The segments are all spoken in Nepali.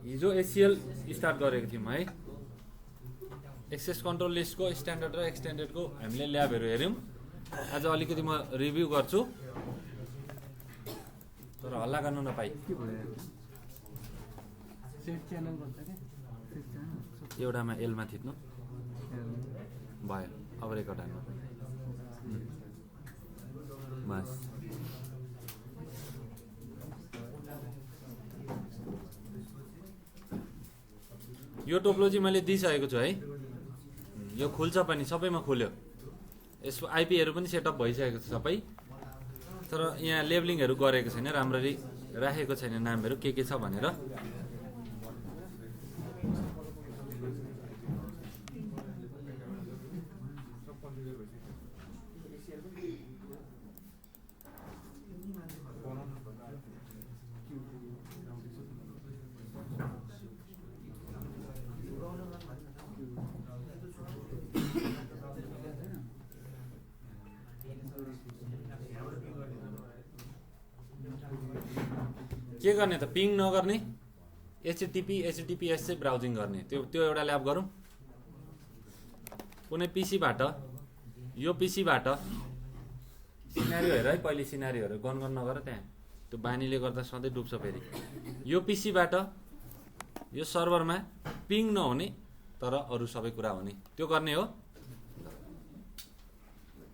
हिजो एसिएल स्टार्ट गरेको थियौँ है। एक्सेस कन्ट्रोल लिस्टको स्ट्यान्डर्ड र एक्सटेन्डेडको हामीले ल्याबहरू हेऱ्यौँ। आज अलिकति म रिभ्यू गर्छु, तर हल्ला गर्न नपाई। एउटामा एलमा थिच्नु भयो, अब रेकर्ड हान्नु बस। यो टोपोलोजी मैले दिइसकेको छु है, यो खुल्छ पनि, सबैमा खुल्यो। यसको आइपीहरू पनि सेटअप भइसकेको छ सबै, तर यहाँ लेबलिङहरू गरेको छैन, राम्ररी राखेको छैन नामहरू के छ भनेर। के गर्ने त, पिङ नगर्ने, एचटिटीपीएस चाहिँ ब्राउजिङ गर्ने। त्यो एउटा ल्याब गरौँ। कुनै पिसीबाट, यो पिसीबाट सिनारियो हेर है, पहिले सिनारियोहरू गनगन नगर त्यहाँ, त्यो बानीले गर्दा सधैँ डुब्छ फेरि। यो पिसीबाट यो सर्भरमा पिङ नहुने तर अरू सबै कुरा हुने, त्यो गर्ने हो।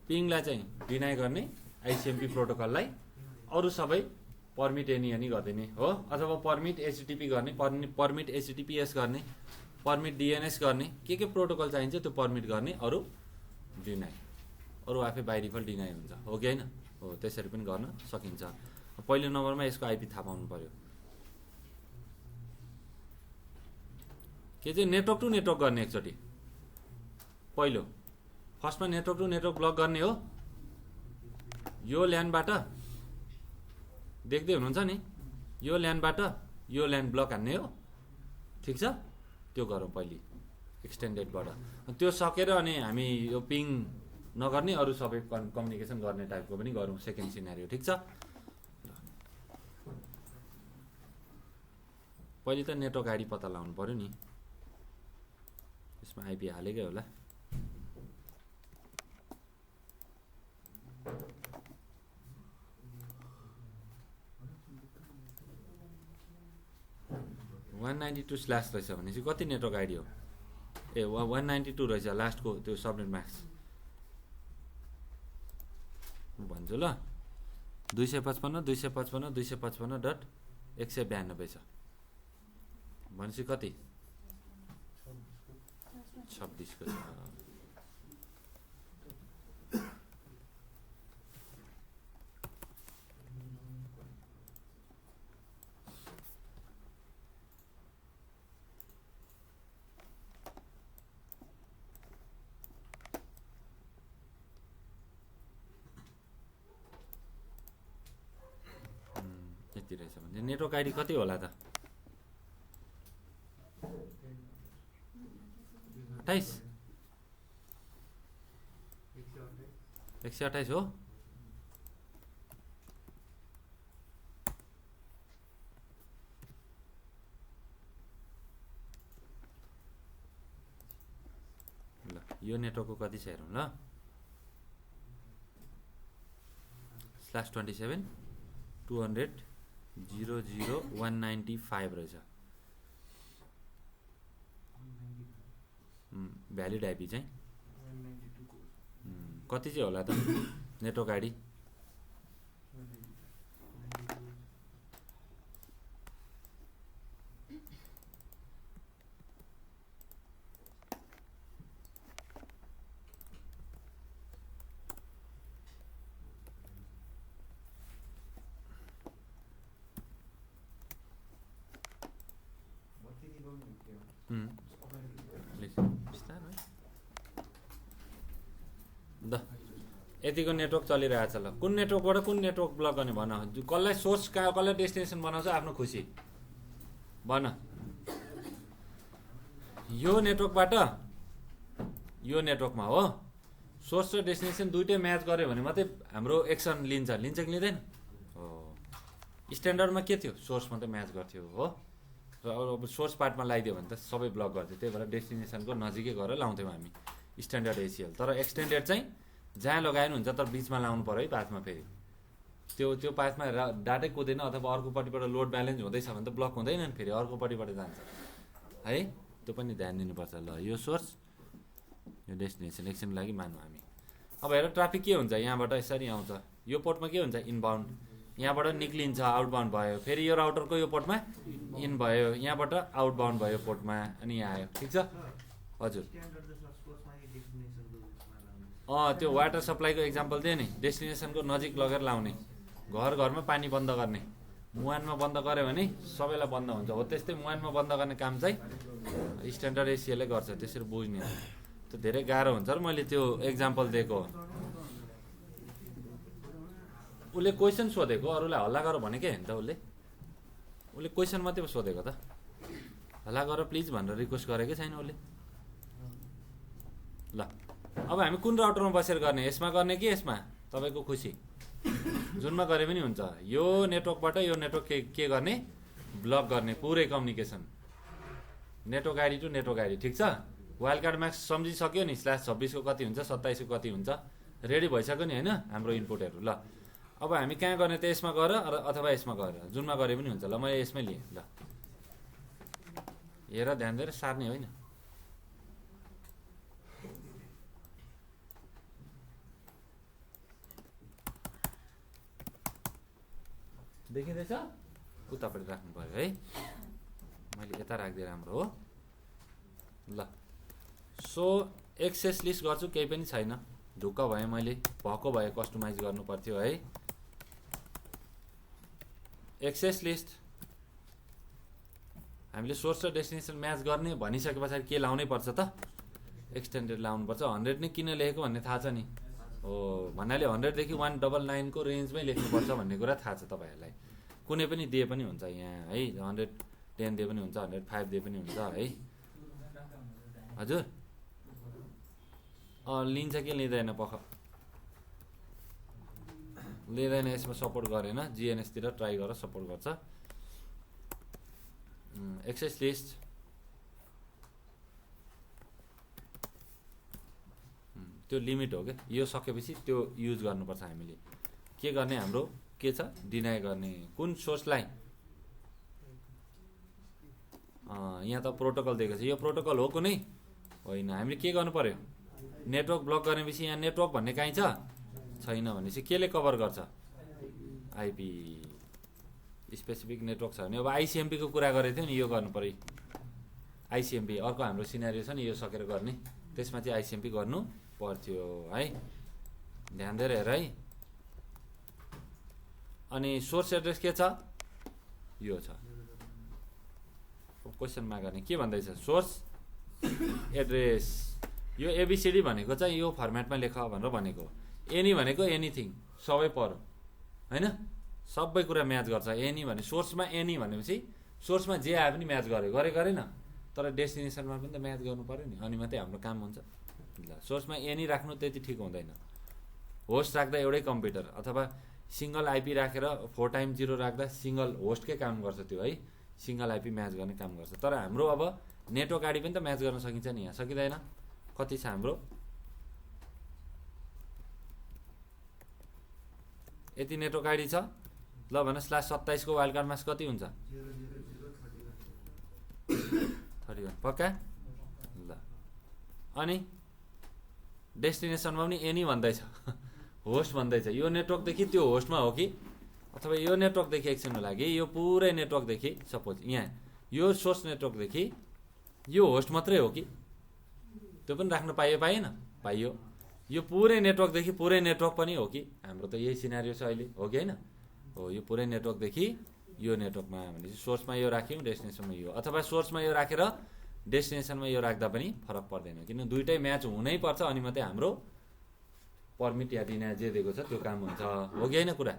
पिङलाई चाहिँ डिनाइ गर्ने आइसिएमपी प्रोटोकललाई, अरू सबै पर्मिट एनी गरिदिने हो, अथवा पर्मिट एचटिटीपी गर्ने, पर्मिट एचटिटीपीएस गर्ने, पर्मिट डिएनएस गर्ने, के प्रोटोकल चाहिन्छ त्यो पर्मिट गर्ने, अरू डिनाइ, अरू आफै बाई डिफल्ट डिनाइ हुन्छ, हो कि होइन? हो, त्यसरी पनि गर्न सकिन्छ। पहिलो नम्बरमा यसको आइपी थाहा पाउनु पर्यो। के चाहिँ नेटवर्क टु नेटवर्क गर्ने एकचोटि। पहिलो फर्स्टमा नेटवर्क टु नेटवर्क ब्लक गर्ने हो। यो ल्यानबाट देख्दै हुनुहुन्छ नि, यो ल्यानबाट यो ल्यान ब्लक हान्ने हो, ठिक छ? त्यो गरौँ पहिले एक्सटेन्डेडबाट। त्यो सकेर अनि हामी यो पिङ नगर्ने, अरू सबै कम्युनिकेसन गर्ने टाइपको पनि गरौँ सेकेन्ड सिनारियो, ठिक छ? पहिले त नेटवर्क आइडी पत्ता लगाउनु पर्यो नि, यसमा आइपी हालेकै होला। (192) रहेछ भनेपछि कति नेटवर्क आइडी हो? ए 192 रहेछ लास्टको त्यो सबनेट म्याक्स भन्छु ल। 255.255.255.192 छ भनेपछि कति? 26 को छ। यति रहेछ भने नेटवर्क आइडी कति होला त? 28 128 हो। ल यो नेटवर्कको कति छ हेरौँ ल। /27 200.00195 रहेछ भ्यालिड आइपी चाहिँ। कति चाहिँ होला त नेटवर्क आइडी? यतिको नेटवर्क चलिरहेछ ल। कुन नेटवर्कबाट कुन नेटवर्क ब्लक गर्ने भन, कसलाई सोर्स कसलाई डेस्टिनेसन बनाउँछ आफ्नो खुसी भन। यो नेटवर्कबाट यो नेटवर्कमा हो, सोर्स र डेस्टिनेसन दुइटै म्याच गर्यो भने मात्रै हाम्रो एक्सन लिन्छ कि लिँदैन? हो स्ट्यान्डर्डमा के थियो, सोर्स मात्रै म्याच गर्थ्यो हो, र अब सोर्स पार्टमा लगाइदियो भने त सबै ब्लक गर्थ्यो, त्यही भएर डेस्टिनेसनको नजिकै गएर लाउँथ्यौँ हामी स्ट्यान्डर्ड एसिएल। तर एक्सटेन्डेड चाहिँ जहाँ लगाए हुन्छ तर बिचमा लाउनु पऱ्यो है पाथमा, फेरि त्यो पाथमा डाटै कुदेन अथवा अर्कोपट्टिबाट लोड ब्यालेन्स हुँदैछ भने त ब्लक हुँदैन नि, फेरि अर्कोपट्टिबाट जान्छ है, त्यो पनि ध्यान दिनुपर्छ। ल यो सोर्स यो डेस्टिनेसन एकछिनको लागि मानौँ हामी। अब हेर ट्राफिक के हुन्छ, यहाँबाट यसरी आउँछ, यो पोर्टमा के हुन्छ इनबाउन्ड, यहाँबाट निक्लिन्छ आउटबाउन्ड भयो, फेरि यो राउटरको यो पोर्टमा इन भयो, यहाँबाट आउटबाउन्ड भयो पोर्टमा, अनि यहाँ आयो, ठिक छ हजुर। त्यो वाटर सप्लाईको इक्जाम्पल दिएँ नि, डेस्टिनेसनको नजिक लगेर लाउने, घर घरमा पानी बन्द गर्ने, मुहानमा बन्द गऱ्यो भने सबैलाई बन्द हुन्छ, हो त्यस्तै मुहानमा बन्द गर्ने काम चाहिँ स्ट्यान्डर्ड एसिएलले गर्छ, त्यसरी बुझ्ने। त्यो धेरै गाह्रो हुन्छ र मैले त्यो इक्जाम्पल दिएको। उसले क्वेसन सोधेको, अरूलाई हल्ला गर भनेकै होइन त, उसले क्वेसन मात्रै सोधेको त, हल्ला गर प्लिज भनेर रिक्वेस्ट गरेकै छैन उसले। ल अब हामी कुन राउटरमा बसेर गर्ने, यसमा गर्ने कि यसमा, तपाईँको खुसी, जुनमा गरे पनि हुन्छ। यो नेटवर्कबाट यो नेटवर्क के गर्ने, ब्लक गर्ने पुरै communication, network ID to network ID, ठिक छ। वाइल्ड कार्ड म्याक्स सम्झिसक्यो नि, /26 को कति हुन्छ, 27 को कति हुन्छ, रेडी भइसक्यो नि होइन हाम्रो इनपुटहरू। ल अब हामी कहाँ गर्ने त, यसमा गएर अथवा यसमा गएर, जुनमा गरे पनि हुन्छ। ल मैले यसमै लिएँ, ल हेर ध्यान दिएर सार्ने होइन। देखिँदैछ, उतापट्टि राख्नु पऱ्यो है, मैले यता राखिदिएँ राम्रो हो। ल सो एक्सेस लिस्ट गर्छु, केही पनि छैन, ढुक्क भएँ मैले, भएको भए कस्टमाइज गर्नु पर्थ्यो है। एक्सेस लिस्ट हामीले सोर्स र डेस्टिनेसन म्याच गर्ने भनिसके पछाडि के लाउनै पर्छ त, एक्सटेन्डेड लाउनुपर्छ। 100 नै किन लेखेको भन्ने थाहा छ नि, हो भन्नाले 100 देखि 199 को रेन्जमै लेख्नुपर्छ भन्ने कुरा थाहा छ तपाईँहरूलाई। कुनै पनि दिए पनि हुन्छ यहाँ है, 110 दिए पनि हुन्छ, 105 दिए पनि हुन्छ है हजुर। लिन्छ कि लिँदैन, लिँदैन, यसमा सपोर्ट गरेन, जिएनएसतिर ट्राई गरेर सपोर्ट गर्छ। एक्सेस लिस्ट त्यो लिमिट हो क्या, यो सकेपछि त्यो युज गर्नुपर्छ हामीले। के गर्ने, हाम्रो के छ, डिनाइ गर्ने कुन सोर्सलाई। यहाँ त प्रोटोकल दिएको छ, यो प्रोटोकल हो कुनै होइन। हामीले के गर्नु पर्यो, नेटवर्क ब्लक गरेपछि यहाँ नेटवर्क भन्ने काहीँ छैन भनेपछि केले कभर गर्छ, आइपी स्पेसिफिक नेटवर्क छ भने। अब आइसिएमपी को कुरा गरेको थियो नि, यो गर्नु पर्यो आइसिएमपी, अर्को हाम्रो सिनारियो छ नि यो सकेर गर्ने, त्यसमा चाहिँ आइसिएमपी गर्नु पर्थ्यो है, ध्यान दिएर हेर है। अनि सोर्स एड्रेस के छ, यो छ। क्वेसनमा गर्ने के भन्दैछ, सोर्स एड्रेस यो एबिसिडी भनेको चाहिँ यो फर्मेटमा लेख भनेर भनेको। एनी भनेको एनिथिङ, सबै पऱ्यो होइन, सबै कुरा म्याच गर्छ। एनी भने सोर्समा, एनी भनेपछि सोर्समा जे आए पनि म्याच गरेन, तर डेस्टिनेसनमा पनि त म्याच गर्नु पऱ्यो नि, अनि मात्रै हाम्रो काम हुन्छ। ल सोर्समा एनी राख्नु त्यति ठिक हुँदैन, होस्ट राख्दा एउटै कम्प्युटर अथवा सिङ्गल आइपी राखेर 4x0 राख्दा सिङ्गल होस्टकै काम गर्छ त्यो है, सिङ्गल आइपी म्याच गर्ने काम गर्छ। तर हाम्रो अब नेटवर्क आइडी पनि त म्याच गर्न सकिन्छ नि, यहाँ सकिँदैन। कति छ हाम्रो, यति नेटवर्क आइडी छ। ल भन /27 को वाइल्ड कार्ड मास कति हुन्छ, 31 पक्का। ल अनि डेस्टिनेसनमा पनि एनी भन्दैछ, होस्ट भन्दैछ। यो नेटवर्कदेखि त्यो होस्टमा हो कि, अथवा यो नेटवर्कदेखि एकछिनको लागि यो पुरै नेटवर्कदेखि, सपोज यहाँ यो सोर्स नेटवर्कदेखि यो होस्ट मात्रै हो कि, त्यो पनि राख्न पाइएन, पाइयो। यो पुरै नेटवर्कदेखि पुरै नेटवर्क पनि हो कि, हाम्रो त यही सिनारियो छ अहिले, हो कि होइन, हो यो पुरै नेटवर्कदेखि यो नेटवर्कमा भनेपछि सोर्समा यो राख्यौँ, डेस्टिनेसनमा यो, अथवा सोर्समा यो राखेर डेस्टिनेसनमा यो राख्दा पनि फरक पर्दैन, किन दुइटै म्याच हुनै पर्छ, अनि मात्रै हाम्रो पर्मिट या डिनाइ जे दिएको छ त्यो काम हुन्छ, हो कि होइन कुरा।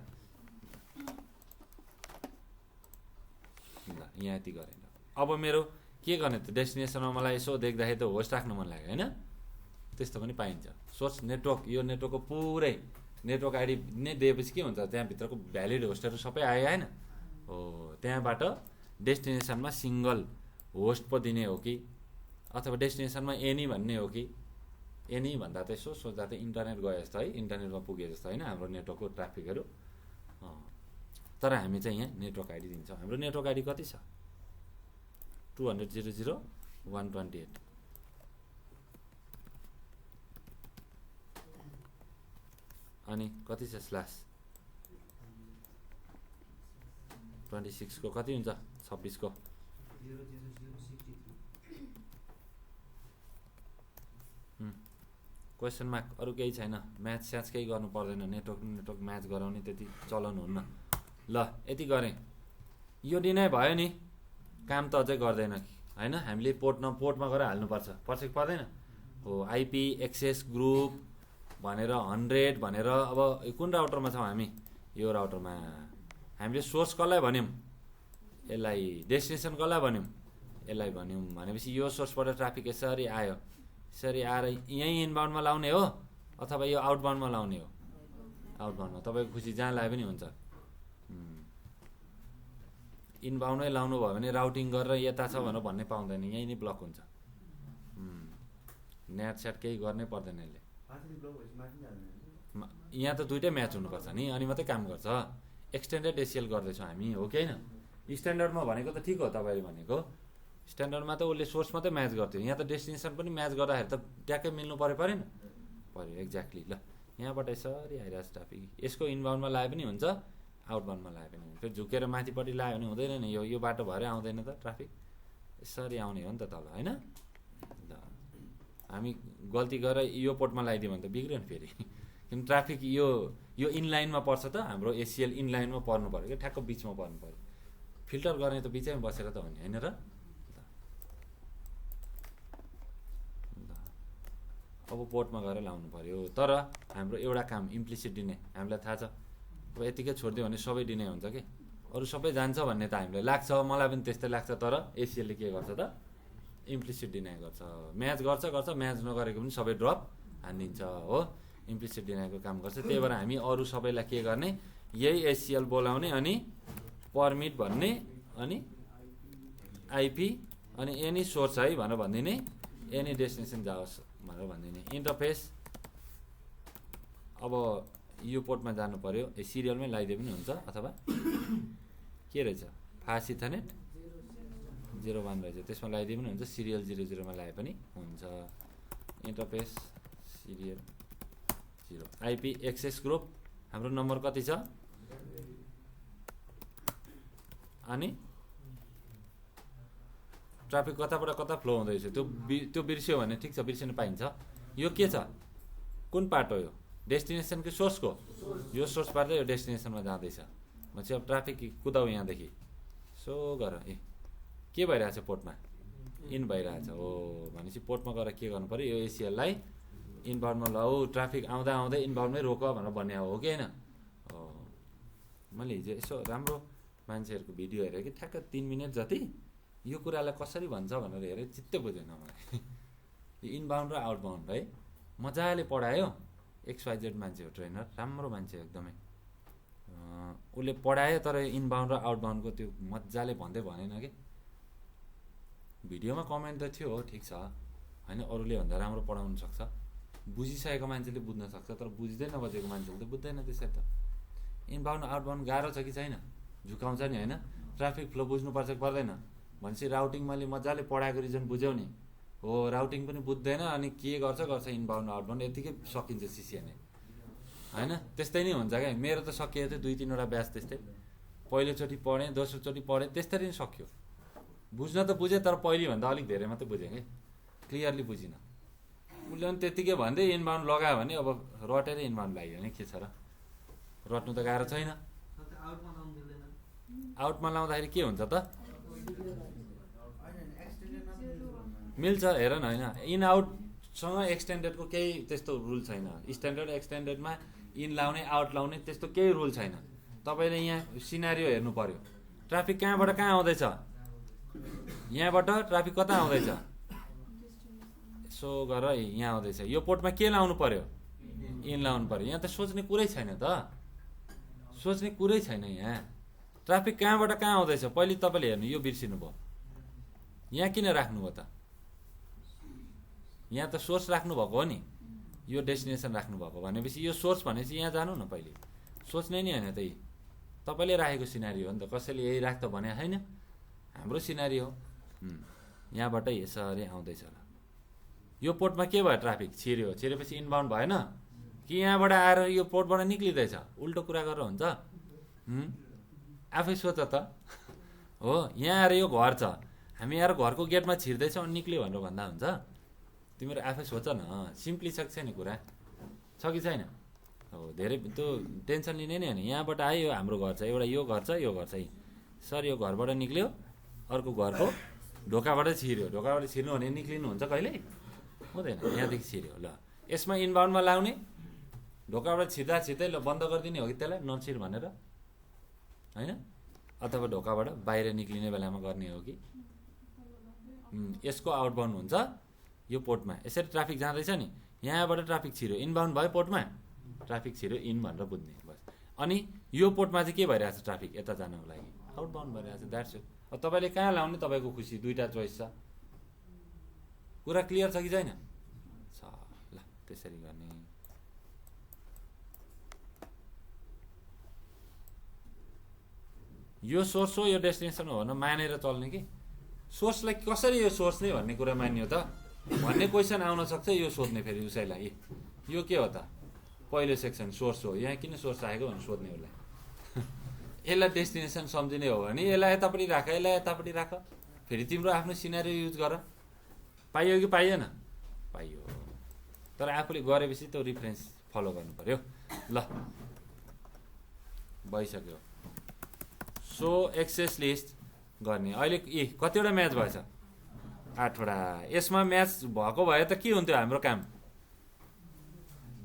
ल यहाँ यति गरेन। अब मेरो के गर्ने त, डेस्टिनेसनमा मलाई यसो देख्दाखेरि त होस्ट राख्नु मन लाग्यो होइन, त्यस्तो पनि पाइन्छ। सोर्स नेटवर्क, यो नेटवर्कको पुरै नेटवर्क आइडी नै दिएपछि के हुन्छ, त्यहाँभित्रको भ्यालिड होस्टहरू सबै आयो होइन, हो त्यहाँबाट डेस्टिनेसनमा सिङ्गल होस्ट पो दिने हो कि अथवा डेस्टिनेसनमा एनी भन्ने हो कि एनी भन्दा त यसो सोच्दा त इन्टरनेट गए जस्तो है इन्टरनेटमा पुगे जस्तो होइन हाम्रो नेटवर्कको ट्राफिकहरू तर हामी चाहिँ यहाँ नेटवर्क आइडी दिन्छौँ हाम्रो नेटवर्क आइडी कति छ 200.0.128 अनि कति छ स्ल्यास 26 को कति हुन्छ 26 को क्वेसन मार्क अरू केही छैन म्याच स्याच केही गर्नु पर्दैन नेटवर्क म्याच गराउने त्यति चलन हुन्न ल यति गरेँ यो डिनाइ भयो नि काम त अझै गर्दैन कि होइन हामीले पोर्टमा गएर हाल्नुपर्छ पर्छ कि पर्दैन हो आइपी एक्सेस ग्रुप भनेर 100 भनेर अब कुन राउटरमा छौँ हामी यो राउटरमा हामीले सोर्स कसलाई भन्यौँ यसलाई डेस्टिनेसन कसलाई भन्यौँ यसलाई भन्यौँ भनेपछि यो सोर्सबाट ट्राफिक यसरी आयो यसरी आएर यहीँ इनबाउन्डमा लाउने हो अथवा यो आउटबाउन्डमा लाउने हो आउटबाउन्डमा तपाईँको खुसी जहाँ लाए पनि हुन्छ इनबाउन्डमै लाउनु भयो भने राउटिङ गरेर यता छ भनेर भन्नै पाउँदैन यहीँ नै ब्लक हुन्छ नेट सेट केही गर्नै पर्दैन यसले यहाँ त दुइटै म्याच हुनुपर्छ नि अनि मात्रै काम गर्छ एक्सटेन्डेड एसिएल गर्दैछौँ हामी हो कि होइन स्ट्यान्डर्डमा भनेको त ठिक हो तपाईँले भनेको स्ट्यान्डर्डमा त उसले सोर्स मात्रै म्याच गर्थ्यो यहाँ त डेस्टिनेसन पनि म्याच गर्दाखेरि त ट्याक्कै मिल्नु परेन पऱ्यो एक्ज्याक्टली ल यहाँबाट यसरी आइरहेको छ ट्राफिक यसको इनबाउन्डमा लाए पनि हुन्छ आउटबाउन्डमा लाए पनि हुन्छ फेरि झुकेर माथिपट्टि लायो भने हुँदैन नि यो बाटो भएरै आउँदैन त ट्राफिक यसरी आउने हो नि त तल होइन ल हामी गल्ती गरेर यो पोर्टमा लगाइदियो भने त बिग्रियो नि फेरि किन ट्राफिक यो इनलाइनमा पर्छ त हाम्रो एसिएल इनलाइनमा पर्नु पऱ्यो क्या ठ्याक्क बिचमा पर्नु पऱ्यो फिल्टर गर्ने त बिचैमा बसेर त हो नि होइन र अब पोर्टमा गएर लाउनु पऱ्यो तर हाम्रो एउटा काम इम्प्लिसिट डिनाइ हामीलाई थाहा छ अब यतिकै छोडिदियो भने सबै डिनाइ हुन्छ कि अरू सबै जान्छ भन्ने त हामीलाई लाग्छ मलाई पनि त्यस्तै लाग्छ तर एसिएलले के गर्छ त इम्प्लिसिट डिनाइ गर्छ म्याच गर्छ म्याच नगरेको पनि सबै ड्रप हानिदिन्छ हो इम्प्लिसिट डिनाइको काम गर्छ त्यही भएर हामी अरू सबैलाई के गर्ने यही एसिएल बोलाउने अनि पर्मिट भन्ने अनि आइपी अनि एनी सोर्स है भनेर भनिदिने एनी डेस्टिनेसन जाओस् भनेर भनिदिने इन्टरफेस अब यो पोर्टमा जानु पर्यो सिरियलमै लगाइदिए पनि हुन्छ अथवा के रहेछ फास्ट इथरनेट 01 रहेछ त्यसमा लगाइदिए पनि हुन्छ सिरियल 00 मा लगाए पनि हुन्छ interface serial 0 IP access group हाम्रो नम्बर कति छ अनि ट्राफिक कताबाट कता फ्लो हुँदैछ त्यो बिर्स्यो भने ठिक छ बिर्सिनु पाइन्छ यो के छ कुन पार्ट हो यो डेस्टिनेसन कि सोर्सको यो सोर्सबाट यो डेस्टिनेसनमा जाँदैछ भनेपछि अब ट्राफिक कुदाउ यहाँदेखि सो गर के भइरहेछ पोर्टमा इन भइरहेछ हो भनेपछि पोर्टमा गएर के गर्नु पर्यो यो एसिएललाई इनबाउन्डमा लाऊ ट्राफिक आउँदा आउँदै इनबाउन्डमै रोक भनेर भन्ने हो कि होइन मैले हिजो यसो राम्रो मान्छेहरूको भिडियो हेरेँ कि ठ्याक्क 3 मिनट जति यो कुरालाई कसरी भन्छ भनेर हेरेँ चित्तै बुझेन मलाई यो इनबाउन्ड र आउटबाउन्ड है मजाले पढायो XYZ मान्छे हो ट्रेनर राम्रो मान्छे एकदमै उसले पढायो तर इनबाउन्ड र आउटबाउन्डको त्यो मजाले भन्दै भनेन कि भिडियोमा कमेन्ट त थियो हो ठिक छ होइन अरूले भन्दा राम्रो पढाउन सक्छ बुझिसकेको मान्छेले बुझ्न सक्छ तर बुझ्दै नबुझेको मान्छेले त बुझ्दैन त्यसरी त इनबाउन्ड आउटबाउन्ड गाह्रो छ कि छैन झुकाउँछ नि होइन ट्राफिक फ्लो बुझ्नुपर्छ कि पर्दैन भनेपछि राउटिङ मैले मजाले पढाएको रिजन बुझ्यौ नि हो राउटिङ पनि बुझ्दैन अनि के गर्छ इनबाउन्ड आउटबाउन्ड यतिकै सकिन्छ सिसिएनए होइन त्यस्तै नै हुन्छ क्या मेरो त सकिएको थियो 2-3 वटा ब्याच त्यस्तै पहिलोचोटि पढेँ दोस्रोचोटि पढेँ त्यस्तरी नै सक्यो बुझ्न त बुझेँ तर पहिलेभन्दा अलिक धेरै मात्रै बुझेँ कि क्लियरली बुझिनँ उसले पनि त्यत्तिकै भन्दै इनबाउन्ड लगायो भने अब रटेरै इनबाउन्ड लाग्यो भने के छ र रट्नु त गाह्रो छैन आउटमा लाउँदाखेरि के हुन्छ त मिल्छ हेर न होइन इन आउटसँग एक्सटेन्डेडको केही त्यस्तो रुल छैन स्ट्यान्डर्ड एक्सटेन्डेडमा इन लाउने आउट लाउने त्यस्तो केही रुल छैन तपाईँले यहाँ सिनारियो हेर्नु पर्यो ट्राफिक कहाँबाट कहाँ आउँदैछ यहाँबाट ट्राफिक कता आउँदैछ यसो गर यहाँ आउँदैछ यो पोर्टमा के लाउनु पर्यो इन लाउनु पर्यो यहाँ त सोच्ने कुरै छैन त सोच्ने कुरै छैन यहाँ ट्राफिक कहाँबाट कहाँ आउँदैछ पहिले तपाईँले हेर्नु, यो बिर्सिनु भयो। यहाँ किन राख्नुभयो त? यहाँ त सोर्स राख्नु भएको हो नि, यो डेस्टिनेसन राख्नु भएको भनेपछि यो सोर्स भनेपछि यहाँ जानु न पहिले। सोच्ने नि होइन त, यी तपाईँले राखेको सिनारी हो नि त, कसैले यही राख्दा भने होइन, हाम्रो सिनारी हो। यहाँबाट यसरी आउँदैछ ल, यो पोर्टमा के भयो? ट्राफिक छिर्यो, छिरेपछि इनबाउन्ड भएन कि यहाँबाट आएर यो पोर्टबाट निक्लिँदैछ? उल्टो कुरा गरेर हुन्छ? आफै सोच त हो। यहाँ आएर यो घर छ, हामी आएर घरको गेटमा छिर्दैछौँ अनि निक्ल्यो भनेर भन्दा हुन्छ? तिमीहरू आफै सोच न, सिम्पली छ कि छैन कुरा, छ कि छैन? हो, धेरै त्यो टेन्सन लिने नै होइन। यहाँबाट आयो, हाम्रो घर छ एउटा, यो घर छ, यो घर छ, सर यो घरबाट निक्ल्यो, अर्को घरको ढोकाबाट छिर्यो। ढोकाबाट छिर्नु भने निक्लिनु हुन्छ कहिल्यै? हुँदैन। यहाँदेखि छिर्यो ल, यसमा इनबाउन्डमा लाउने, ढोकाबाट छिर्दा छिर्दै ल बन्द गरिदिने हो कि त्यसलाई नछिर भनेर, होइन? अथवा ढोकाबाट बाहिर निक्लिने बेलामा गर्ने हो कि? यसको आउटबाउन्ड हुन्छ यो पोर्टमा। यसरी ट्राफिक जाँदैछ नि, यहाँबाट ट्राफिक छिर्यो, इनबाउन्ड भयो पोर्टमा, ट्राफिक छिर्यो इन भनेर बुझ्ने बस। अनि यो पोर्टमा चाहिँ के भइरहेछ? ट्राफिक यता जानको लागि आउटबाउन्ड भइरहेछ, द्याट्स इट। अब तपाईँले कहाँ लाउने तपाईँको खुसी, दुईवटा चोइस छ। कुरा क्लियर छ कि छैन? छ ल, त्यसरी गर्ने। यो सोर्स हो, यो डेस्टिनेसन हो भने मानेर चल्ने कि सोर्सलाई कसरी यो सोर्स नै भन्ने कुरा मान्यो त भन्ने क्वेसन आउन सक्छ। यो सोध्ने फेरि उसैलाई यो के हो त? पहिलो सेक्सन सोर्स हो, यहाँ किन सोर्स राखेको भनेर सोध्ने उसलाई। यसलाई डेस्टिनेसन सम्झिने हो भने यसलाई यतापट्टि राख, यसलाई यतापट्टि राख, फेरि तिम्रो आफ्नो सिनारी युज गर। पाइयो कि पाइएन? पाइयो। तर आफूले गरेपछि त्यो रिफरेन्स फलो गर्नु पर्यो। ल भइसक्यो। सो एक्सेस लिस्ट गर्ने। अहिले कतिवटा म्याच भएछ? 8वटा। यसमा म्याच भएको भए त के हुन्थ्यो हाम्रो काम?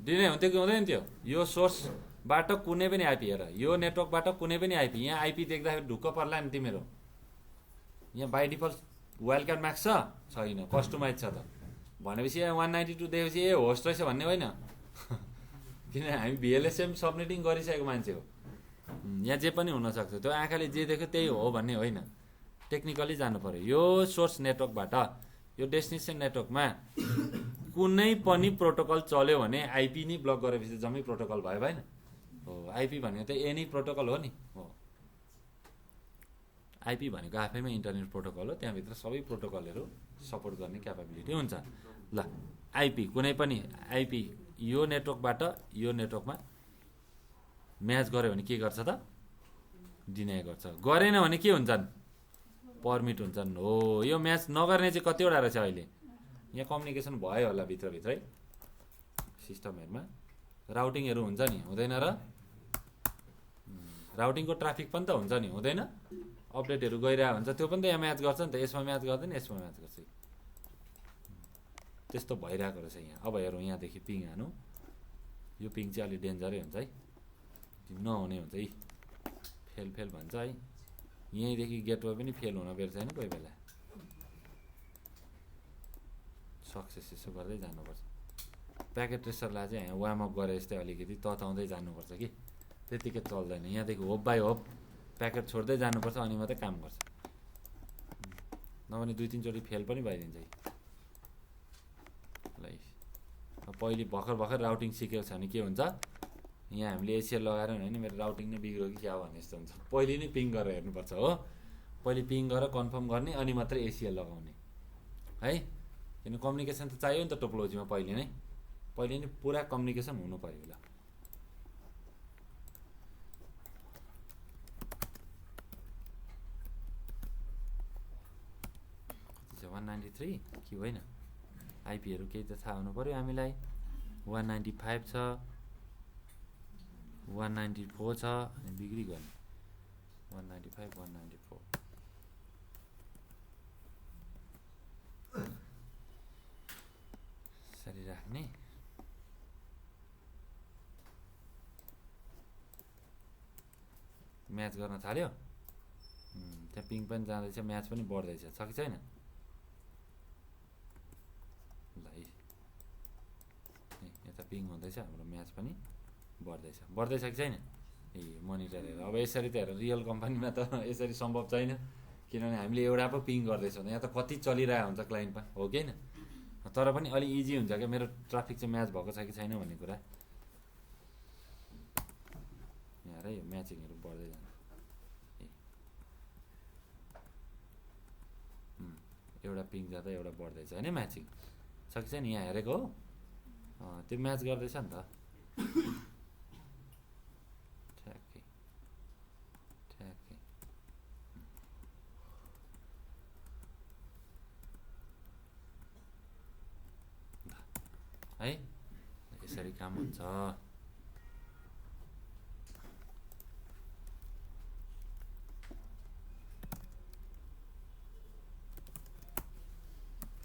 दिनै हुन्थ्यो कि हुँदैन थियो? यो सोर्सबाट कुनै पनि आइपी, हेर यो नेटवर्कबाट कुनै पनि आइपी, यहाँ आइपी देख्दाखेरि ढुक्क पर्ला नि तिम्रो। यहाँ by default wild card marks छैन, कस्टमाइज छ त भनेपछि यहाँ 192 देखेपछि ए होस्ट रहेछ भन्ने होइन। किन हामी भिएलएसएम सबनेटिङ गरिसकेको मान्छे हो। यहाँ जे पनि हुनसक्छ, त्यो आँखाले जे देख्यो त्यही हो भन्ने होइन, टेक्निकली जानु पर्यो। यो सोर्स नेटवर्कबाट यो डेस्टिनेसन नेटवर्कमा कुनै पनि प्रोटोकल चल्यो भने आइपी नै ब्लक गरेपछि जम्मै प्रोटोकल भयो भएन? हो, आइपी भनेको त एनी प्रोटोकल हो नि। हो, आइपी भनेको आफैमा इन्टरनेट प्रोटोकल हो, त्यहाँभित्र सबै प्रोटोकलहरू सपोर्ट गर्ने क्यापेबिलिटी हुन्छ। ल आइपी, कुनै पनि आइपी यो नेटवर्कबाट यो नेटवर्कमा म्याच गऱ्यो भने के गर्छ त? डिनाइ गर्छ। गरेन भने के हुन्छन्? पर्मिट हुन्छन्। हो, यो म्याच नगर्ने चाहिँ कतिवटा रहेछ अहिले? यहाँ कम्युनिकेसन भयो होला भित्रभित्रै सिस्टमहरूमा, राउटिङहरू हुन्छ नि, हुँदैन र? राउटिङको ट्राफिक पनि त हुन्छ नि, हुँदैन? अपडेटहरू गइरहेको हुन्छ, त्यो पनि त यहाँ म्याच गर्छ नि त। यसमा म्याच गर्दैन, यसमा म्याच गर्छ। त्यस्तो भइरहेको रहेछ यहाँ। अब हेरौँ, यहाँदेखि पिङ हानु। यो पिङ चाहिँ अलिक डेन्जरै हुन्छ है, नहुने हुन्छ है, फेल फेल भन्छ है। यहीँदेखि गेटवे पनि फेल हुन बेर्छ होइन कोही बेला। सक्सेस यसो गर्दै जानुपर्छ। प्याकेट ट्रेसरलाई चाहिँ यहाँ वार्मअप गरे जस्तै अलिकति तताउँदै जानुपर्छ कि त्यतिकै चल्दैन। यहाँदेखि होप बाई होप प्याकेट छोड्दै जानुपर्छ, अनि मात्रै काम गर्छ। नभने 2-3 चोटि फेल पनि भइदिन्छ है। ल पहिले भर्खर राउटिङ सिकेको छ भने के हुन्छ, यहाँ हामीले एसिएल लगाएर होइन मेरो राउटिङ नै बिग्रियो कि क्या भन्ने जस्तो हुन्छ। पहिले नै पिङ गरेर हेर्नुपर्छ हो, पहिले पिङ गरेर कन्फर्म गर्ने अनि मात्रै एसिएल लगाउने है। किन कम्युनिकेसन त चाहियो नि त टोपोलोजीमा, पहिले नै पुरा कम्युनिकेसन हुनु पर्यो। ल 193 कि होइन? आइपीहरू केही त थाहा हुनु पर्यो हामीलाई। 195 छ, 194 छ, अनि बिग्रिगयो नि 195 194। सरी राख्ने। म्याच गर्न थाल्यो, त्यहाँ पिङ पनि जाँदैछ, म्याच पनि बढ्दैछ, छ कि छैन? ल यता पिङ हुँदैछ, हाम्रो म्याच पनि बढ्दैछ कि छैन? ए मोनिटर हेर, अब यसरी त हेर रियल कम्पनीमा त यसरी सम्भव छैन, किनभने हामीले एउटा पो पिङ गर्दैछौँ, यहाँ त कति चलिरहेको हुन्छ क्लाइन्टमा, हो कि होइन? तर पनि अलि इजी हुन्छ क्या मेरो ट्राफिक चाहिँ म्याच भएको छ कि छैन भन्ने कुरा। यहाँ र यो म्याचिङहरू बढ्दै जान्छ। एउटा पिङ जाँदा एउटा बढ्दैछ होइन म्याचिङ, छ कि छैन यहाँ हेरेको हो? त्यो म्याच गर्दैछ नि त। ठ्याक्कै ठ्याक्कै है, यसरी काम हुन्छ।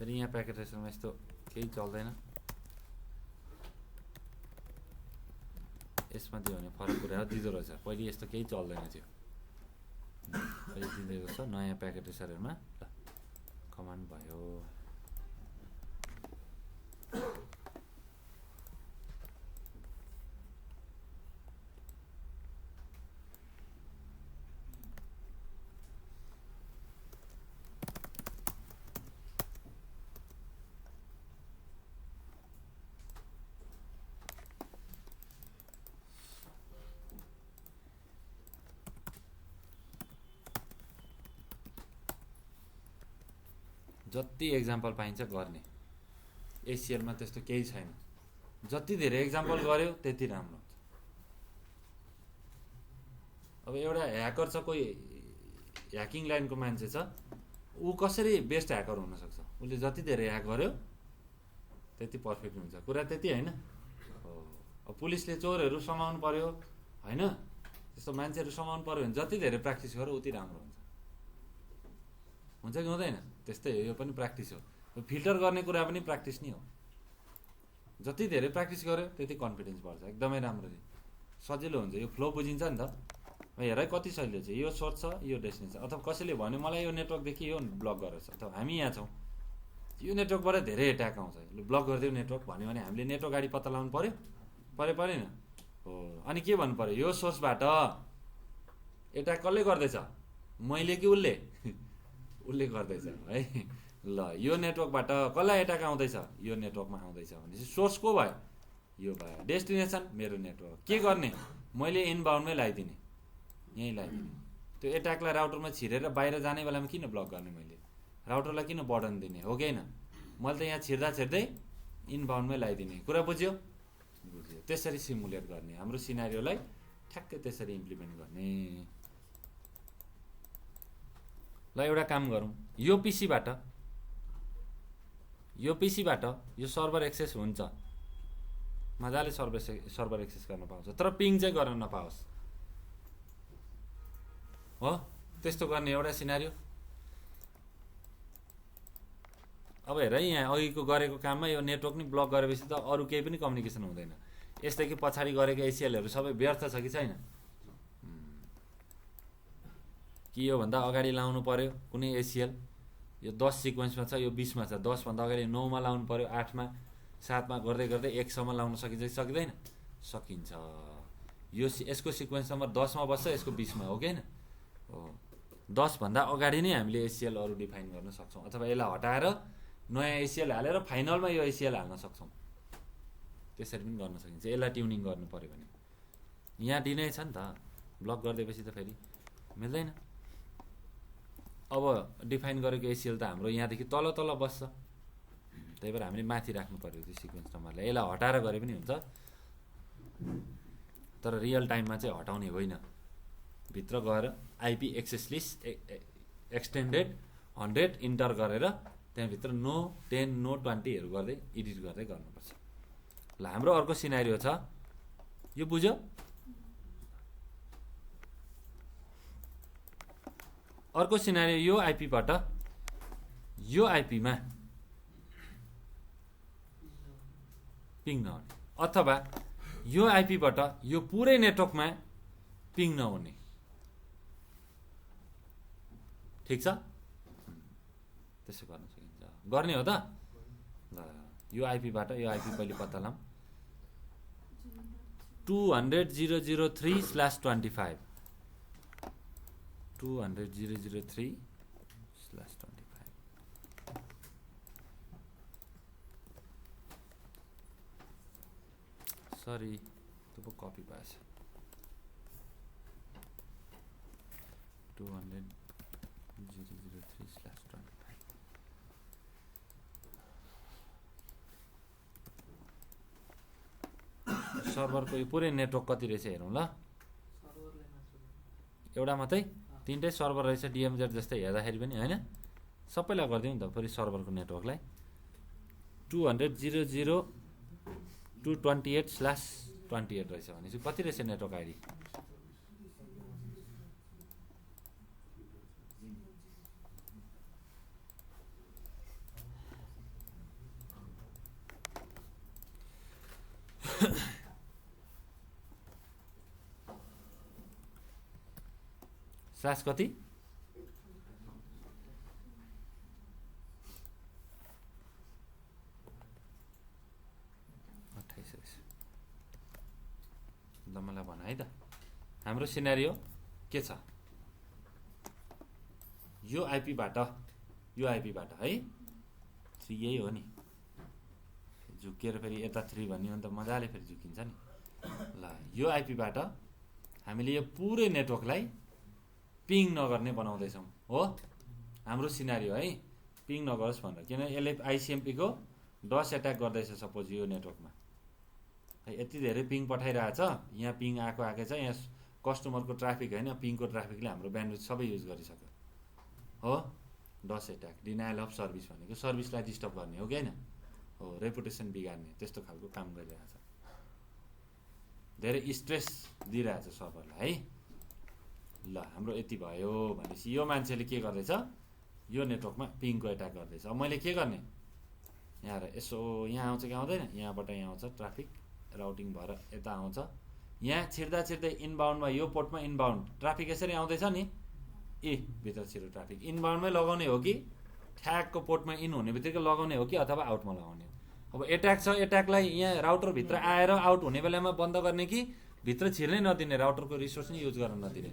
फेरि यहाँ प्याकेट रेसनमा यस्तो केही चल्दैन, यसमा दियो भने फरक कुरा दिँदो रहेछ, पहिले यस्तो केही चल्दैन थियो, अहिले दिँदै रहेछ नयाँ प्याकेट रेसरहरूमा। ल कमान्ड भयो। जति एक्जाम्पल पाइन्छ गर्ने, एसिएलमा त्यस्तो केही छैन, जति धेरै एक्जाम्पल गर्यो त्यति राम्रो हुन्छ। अब एउटा ह्याकर छ, कोही ह्याकिङ लाइनको मान्छे छ, ऊ कसरी बेस्ट ह्याकर हुनसक्छ? उसले जति धेरै ह्याक गर्यो त्यति पर्फेक्ट हुन्छ, कुरा त्यति होइन? अब पुलिसले चोरहरू समाउनु पर्यो होइन, त्यस्तो मान्छेहरू समाउनु पर्यो भने जति धेरै प्र्याक्टिस गर्यो उति राम्रो हुन्छ कि हुँदैन? त्यस्तै हो, यो पनि प्र्याक्टिस हो। फिल्टर गर्ने कुरा पनि प्र्याक्टिस नै हो, जति धेरै प्र्याक्टिस गर्यो त्यति कन्फिडेन्स बढ्छ, एकदमै राम्ररी सजिलो हुन्छ, यो फ्लो बुझिन्छ नि त। हेर है कति सजिलो छ, यो सोर्स छ यो डेस्टिनेसन, अथवा कसैले भन्यो मलाई यो नेटवर्कदेखि यो ब्लक गरेछ, अथवा हामी यहाँ छौँ यो नेटवर्कबाट धेरै एट्याक आउँछ, ब्लक गरिदियो नेटवर्क भन्यो भने हामीले नेटवर्क गाडी पत्ता लगाउनु परेन हो? अनि के भन्नु पऱ्यो, यो सोर्सबाट एट्याक कसले गर्दैछ, मैले कि उसले? उसले गर्दैछ है। ल यो नेटवर्कबाट कसलाई एट्याक आउँदैछ, यो नेटवर्कमा आउँदैछ भनेपछि सोर्स को भयो, यो भयो। डेस्टिनेसन मेरो नेटवर्क, के गर्ने मैले इनबाउन्डमै लगाइदिने, यहीँ लगाइदिने। त्यो एट्याकलाई राउटरमा छिरेर बाहिर जाने बेलामा किन ब्लक गर्ने, मैले राउटरलाई किन बर्डन दिने, हो कि होइन? मैले त यहाँ छिर्दै इनबाउन्डमै लगाइदिने, कुरा बुझ्यो? बुझ्यो। त्यसरी सिमुलेट गर्ने, हाम्रो सिनारियोलाई ठ्याक्कै त्यसरी इम्प्लिमेन्ट गर्ने। ल एउटा काम गरौँ, यो पिसीबाट यो सर्भर एक्सेस हुन्छ, मजाले सर्भर एक्सेस गर्न पाउँछ, तर पिङ चाहिँ गर्न नपाओस् हो, त्यस्तो गर्ने एउटा सिनारियो। अब हेर है, यहाँ अघिको गरेको काममा यो नेटवर्क नि ब्लक गरेपछि त अरू केही पनि कम्युनिकेसन हुँदैन, यसदेखि पछाडि गरेको एसिएलहरू सबै व्यर्थ छ कि छैन? कि योभन्दा अगाडि लाउनु पर्यो कुनै एसिएल, यो 10 सिक्वेन्समा छ, यो 20मा छ, 10 भन्दा अगाडि 9 मा लाउनु पर्यो, 8 मा 7 मा गर्दै 1 सम्म लाउन सकिन्छ कि सक्दैन? सकिन्छ। यो यसको सिक्वेन्स नम्बर 10 मा बस्छ, यसको 20 मा, हो कि होइन? हो, 10 भन्दा अगाडि नै हामीले एसिएल अरू डिफाइन गर्न सक्छौँ, अथवा यसलाई हटाएर नयाँ एसिएल हालेर फाइनलमा यो एसिएल हाल्न सक्छौँ, त्यसरी पनि गर्न सकिन्छ। यसलाई ट्युनिङ गर्नु पर्यो भने यहाँ दिनै छ नि त, ब्लक गरिदिएपछि त फेरि मिल्दैन। अब डिफाइन गरेको एसिएल त हाम्रो यहाँदेखि तल बस्छ, त्यही भएर हामीले माथि राख्नु पर्यो त्यो सिक्वेन्स नम्बरलाई। यसलाई हटाएर गरे पनि हुन्छ, तर रियल टाइममा चाहिँ हटाउने होइन, भित्र गएर IP access list extended 100 enter गरेर त्यहाँभित्र नो 10 नो 20हरू गर्दै एडिट गर्दै गर्नुपर्छ। ल हाम्रो अर्को सिनारियो छ, यो बुझ्यो? अर्को सिनारियो, यो आइपीबाट यो आइपीमा पिङ नहुने, अथवा यो आइपीबाट यो पुरै नेटवर्कमा पिङ नहुने, ठिक छ? त्यसो गर्न सकिन्छ, गर्ने हो त? ल यो आइपीबाट यो आइपी पहिले पत्ता लाऊँ, 200,003/25 200,003/25 सरी त्यो पो कपी भएछ 200,003/25 सर्भरको यो पुरै नेटवर्क कति रहेछ हेरौँ ल एउटा मात्रै तीनटै सर्भर रहेछ DMZ जस्तै हेर्दाखेरि पनि हैन सबैलाई गरिदिउँ नि त फेरि सर्भरको नेटवर्कलाई 200,00228/28 रहेछ भनेपछि कति रहेछ नेटवर्क आइडी स्ल्यास कति 28 रहेछ ल मलाई भन है त हाम्रो सिनेरियो के छ यो आइपीबाट है 3 यही हो नि झुकेर फेरि यता 3 भन्यो भने त मजाले फेरि झुकिन्छ नि ल यो आइपीबाट हामीले यो पुरै नेटवर्कलाई पिङ नगर्ने बनाउँदैछौँ हो हाम्रो सिनारियो है पिङ नगरोस् भनेर किन यसले आइसिएमपी को डस एट्याक गर्दैछ सपोज यो नेटवर्कमा यति धेरै पिङ पठाइरहेछ यहाँ पिङ आएकै छ यहाँ कस्टमरको ट्राफिक हैन पिङको ट्राफिकले हाम्रो ब्यान्डविड्थ सबै युज गरिसक्यो हो डस एट्याक डिनायल अफ सर्भिस भनेको सर्भिसलाई डिस्टर्ब गर्ने हो कि हैन हो रेपुटेसन बिगार्ने त्यस्तो खालको काम गरिरहेछ धेरै स्ट्रेस दिइरहेछ सर्भरलाई है ल हाम्रो यति भयो भनेपछि यो मान्छेले के गर्दैछ यो नेटवर्कमा पिङको एट्याक गर्दैछ अब मैले के गर्ने यहाँ यसो यहाँ आउँछ कि आउँदैन यहाँबाट यहाँ आउँछ ट्राफिक राउटिङ भएर यता आउँछ यहाँ छिर्दै इनबाउन्डमा यो पोर्टमा इनबाउन्ड ट्राफिक यसरी आउँदैछ नि भित्र छिरो ट्राफिक इनबाउन्डमै लगाउने हो कि ठ्याकको पोर्टमा इन हुने बित्तिकै लगाउने हो कि अथवा आउटमा लगाउने हो अब एट्याक छ एट्याकलाई यहाँ राउटर भित्र आएर आउट हुने बेलामा बन्द गर्ने कि भित्र छिर्नै नदिने राउटरको रिसोर्स नै युज गर्न नदिने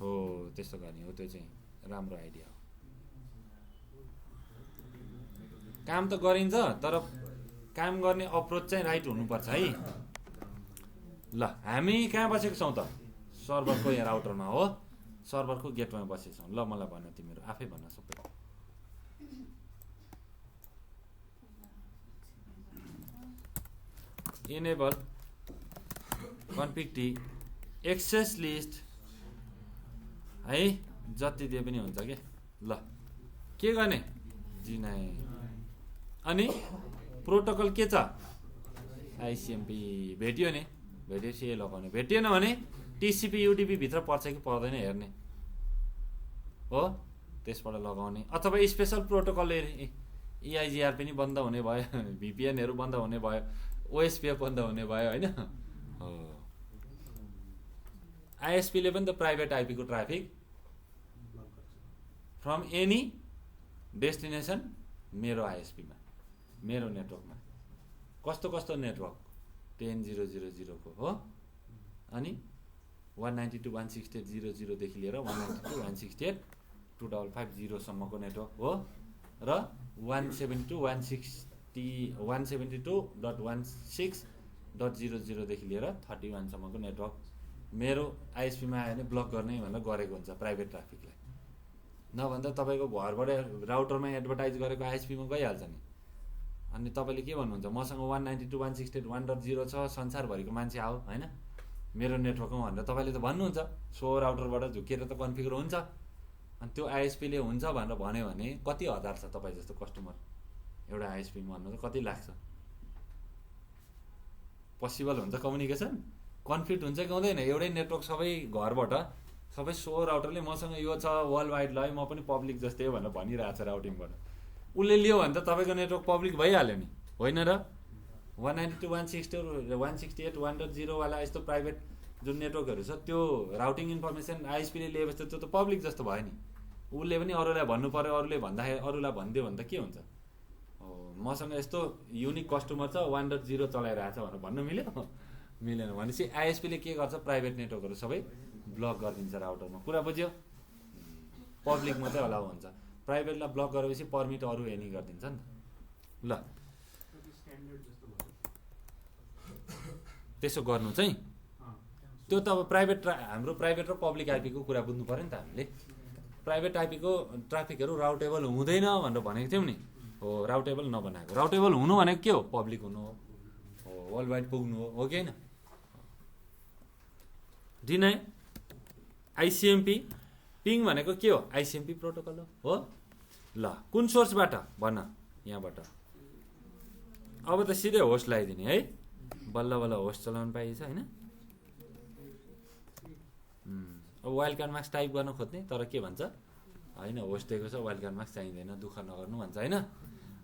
हो त्यस्तो गर्ने हो त्यो चाहिँ राम्रो आइडिया हो काम त गरिन्छ तर काम गर्ने अप्रोच चाहिँ राइट हुनुपर्छ है ल हामी कहाँ बसेको छौँ त सर्भरको यहाँ राउटरमा हो सर्भरको गेटमा बसेको छौँ ल मलाई भन तिमीहरू आफै भन सबै enable config T access list है जति दिए पनि हुन्छ के ल के गर्ने जिनाइ अनि प्रोटोकल के छ आइसिएमपी भेटियो नि भेटेपछि यही लगाउने भेटिएन भने टिसिपी युडिपी भित्र पर्छ कि पर्दैन हेर्ने हो त्यसबाट लगाउने अथवा स्पेसल प्रोटोकल EIGR पनि बन्द हुने भयो VPNहरू बन्द हुने भयो OSPF बन्द हुने भयो हैन हो ISP ले पनि त प्राइभेट आइपी को ट्राफिक फ्रम एनी डेस्टिनेसन मेरो ISP मा मेरो नेटवर्कमा कस्तो नेटवर्क 10.0.0.0 को हो अनि 192.168.0.0 देखि लिएर 192.168.2.550 सम्मको नेटवर्क हो र 172.168.1.16.00 देखि लिएर 31 सम्मको नेटवर्क मेरो ISP मा आयो भने ब्लक गर्ने भनेर गरेको हुन्छ प्राइभेट ट्राफिकलाई नभन्दा तपाईको घरबाट राउटरमा एडभर्टाइज गरेको ISP मा गइहाल्छ नि अनि तपाईले के भन्नुहुन्छ मसँग 192.168.1.0 छ संसारभरिको मान्छे आऊ हैन मेरो नेटवर्कमा भनेर तपाईले त भन्नुहुन्छ सो राउटरबाट झुकेर त कन्फिगर हुन्छ अनि त्यो ISP ले हुन्छ भनेर भन्यो भने कति हजार छ तपाई जस्तो कस्टमर एउटा ISP मा भन्नु त कति लाग्छ पोसिबल हुन्छ कम्युनिकेसन कन्फ्लिक्ट हुन्छ कि हुँदैन एउटै नेटवर्क सबै घरबाट सबै सो राउटरले मसँग यो छ वर्ल्ड वाइड ल म पनि पब्लिक जस्तै हो भनेर भनिरहेछ राउटिङबाट उले लियो भने त तपाईको नेटवर्क पब्लिक भइहाल्यो नि होइन र 192.168.1.0 वाला यस्तो प्राइभेट जुन नेटवर्कहरु छ त्यो राउटिङ इन्फर्मेसन ISP ले लिएपछि त्यो त पब्लिक जस्तो भयो नि उले पनि अरूलाई भन्नु पर्यो अरूले भन्दाखेरि अरूलाई भन्दियो भने त के हुन्छ मसँग यस्तो युनिक कस्टमर छ 1.0 चलाइरहेछ भनेर भन्न मिल्यो मिलेन भनेपछि आइएसपीले के गर्छ, प्राइभेट नेटवर्कहरू सबै ब्लक गरिदिन्छ राउटरमा। कुरा बुझ्यो? पब्लिक मात्रै अलाउ हुन्छ, प्राइभेटलाई ब्लक गरेपछि पर्मिट अरू एनी गरिदिन्छ नि त। ल त्यसो गर्नु चाहिँ त्यो त अब प्राइभेट हाम्रो प्राइभेट र पब्लिक आइपीको कुरा बुझ्नु पऱ्यो नि त हामीले। प्राइभेट आइपीको ट्राफिकहरू राउटेबल हुँदैन भनेर भनेको थियौँ नि, हो राउटेबल नबनाएको। राउटेबल हुनु भनेको के हो, पब्लिक हुनु हो, वर्ल्ड वाइड पुग्नु हो कि होइन? डिनाइ आइसिएमपी पिङ भनेको के हो, आइसिएमपी प्रोटोकल हो। ल कुन सोर्सबाट भन, यहाँबाट। अब त सिधै होस्ट लगाइदिने है, बल्ल बल्ल होस्ट चलाउनु पाइन्छ होइन। अब वाइल्ड कार्ड मार्क्स टाइप गर्न खोज्ने, तर के भन्छ, होइन होस्ट दिएको छ वाइल्ड कार्ड मार्क्स चाहिँदैन, दुःख नगर्नु भन्छ होइन।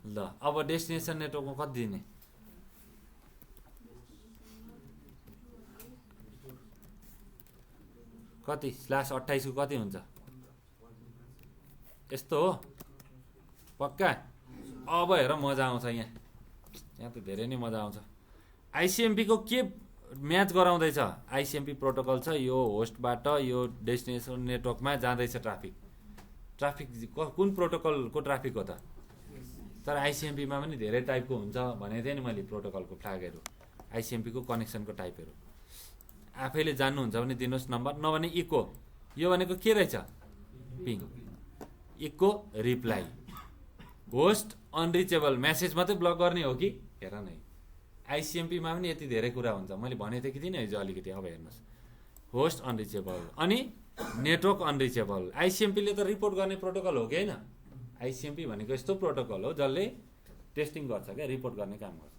ल अब डेस्टिनेसन नेटवर्कमा कति दिने, कति /28 को कति हुन्छ, यस्तो हो पक्का। अब हेर मजा आउँछ यहाँ त धेरै नै मजा आउँछ। आइसिएमपी को के म्याच गराउँदैछ, आइसिएमपी प्रोटोकल छ, यो होस्टबाट यो डेस्टिनेसन नेटवर्कमा जाँदैछ ट्राफिक कुन प्रोटोकलको ट्राफिक हो त। तर आइसिएमपीमा पनि धेरै टाइपको हुन्छ भनेको थिएँ नि मैले, प्रोटोकलको फ्ल्यागहरू, आइसिएमपीको कनेक्सनको टाइपहरू। आफैले जान्नुहुन्छ भने दिनुहोस् नम्बर, नभने इको, यो भनेको के रहेछ, ping. Echo reply, host unreachable, message मात्रै ब्लक गर्ने हो कि, हेर नै आइसिएमपीमा पनि यति धेरै कुरा हुन्छ। मैले भनेको थिएँ कि थिइनँ हिजो अलिकति, अब हेर्नुहोस्, होस्ट अनरिचेबल अनि नेटवर्क अनरिचेबल। आइसिएमपीले त रिपोर्ट गर्ने प्रोटोकल हो कि होइन। आइसिएमपी भनेको यस्तो प्रोटोकल हो जसले टेस्टिङ गर्छ क्या, रिपोर्ट गर्ने काम गर्छ।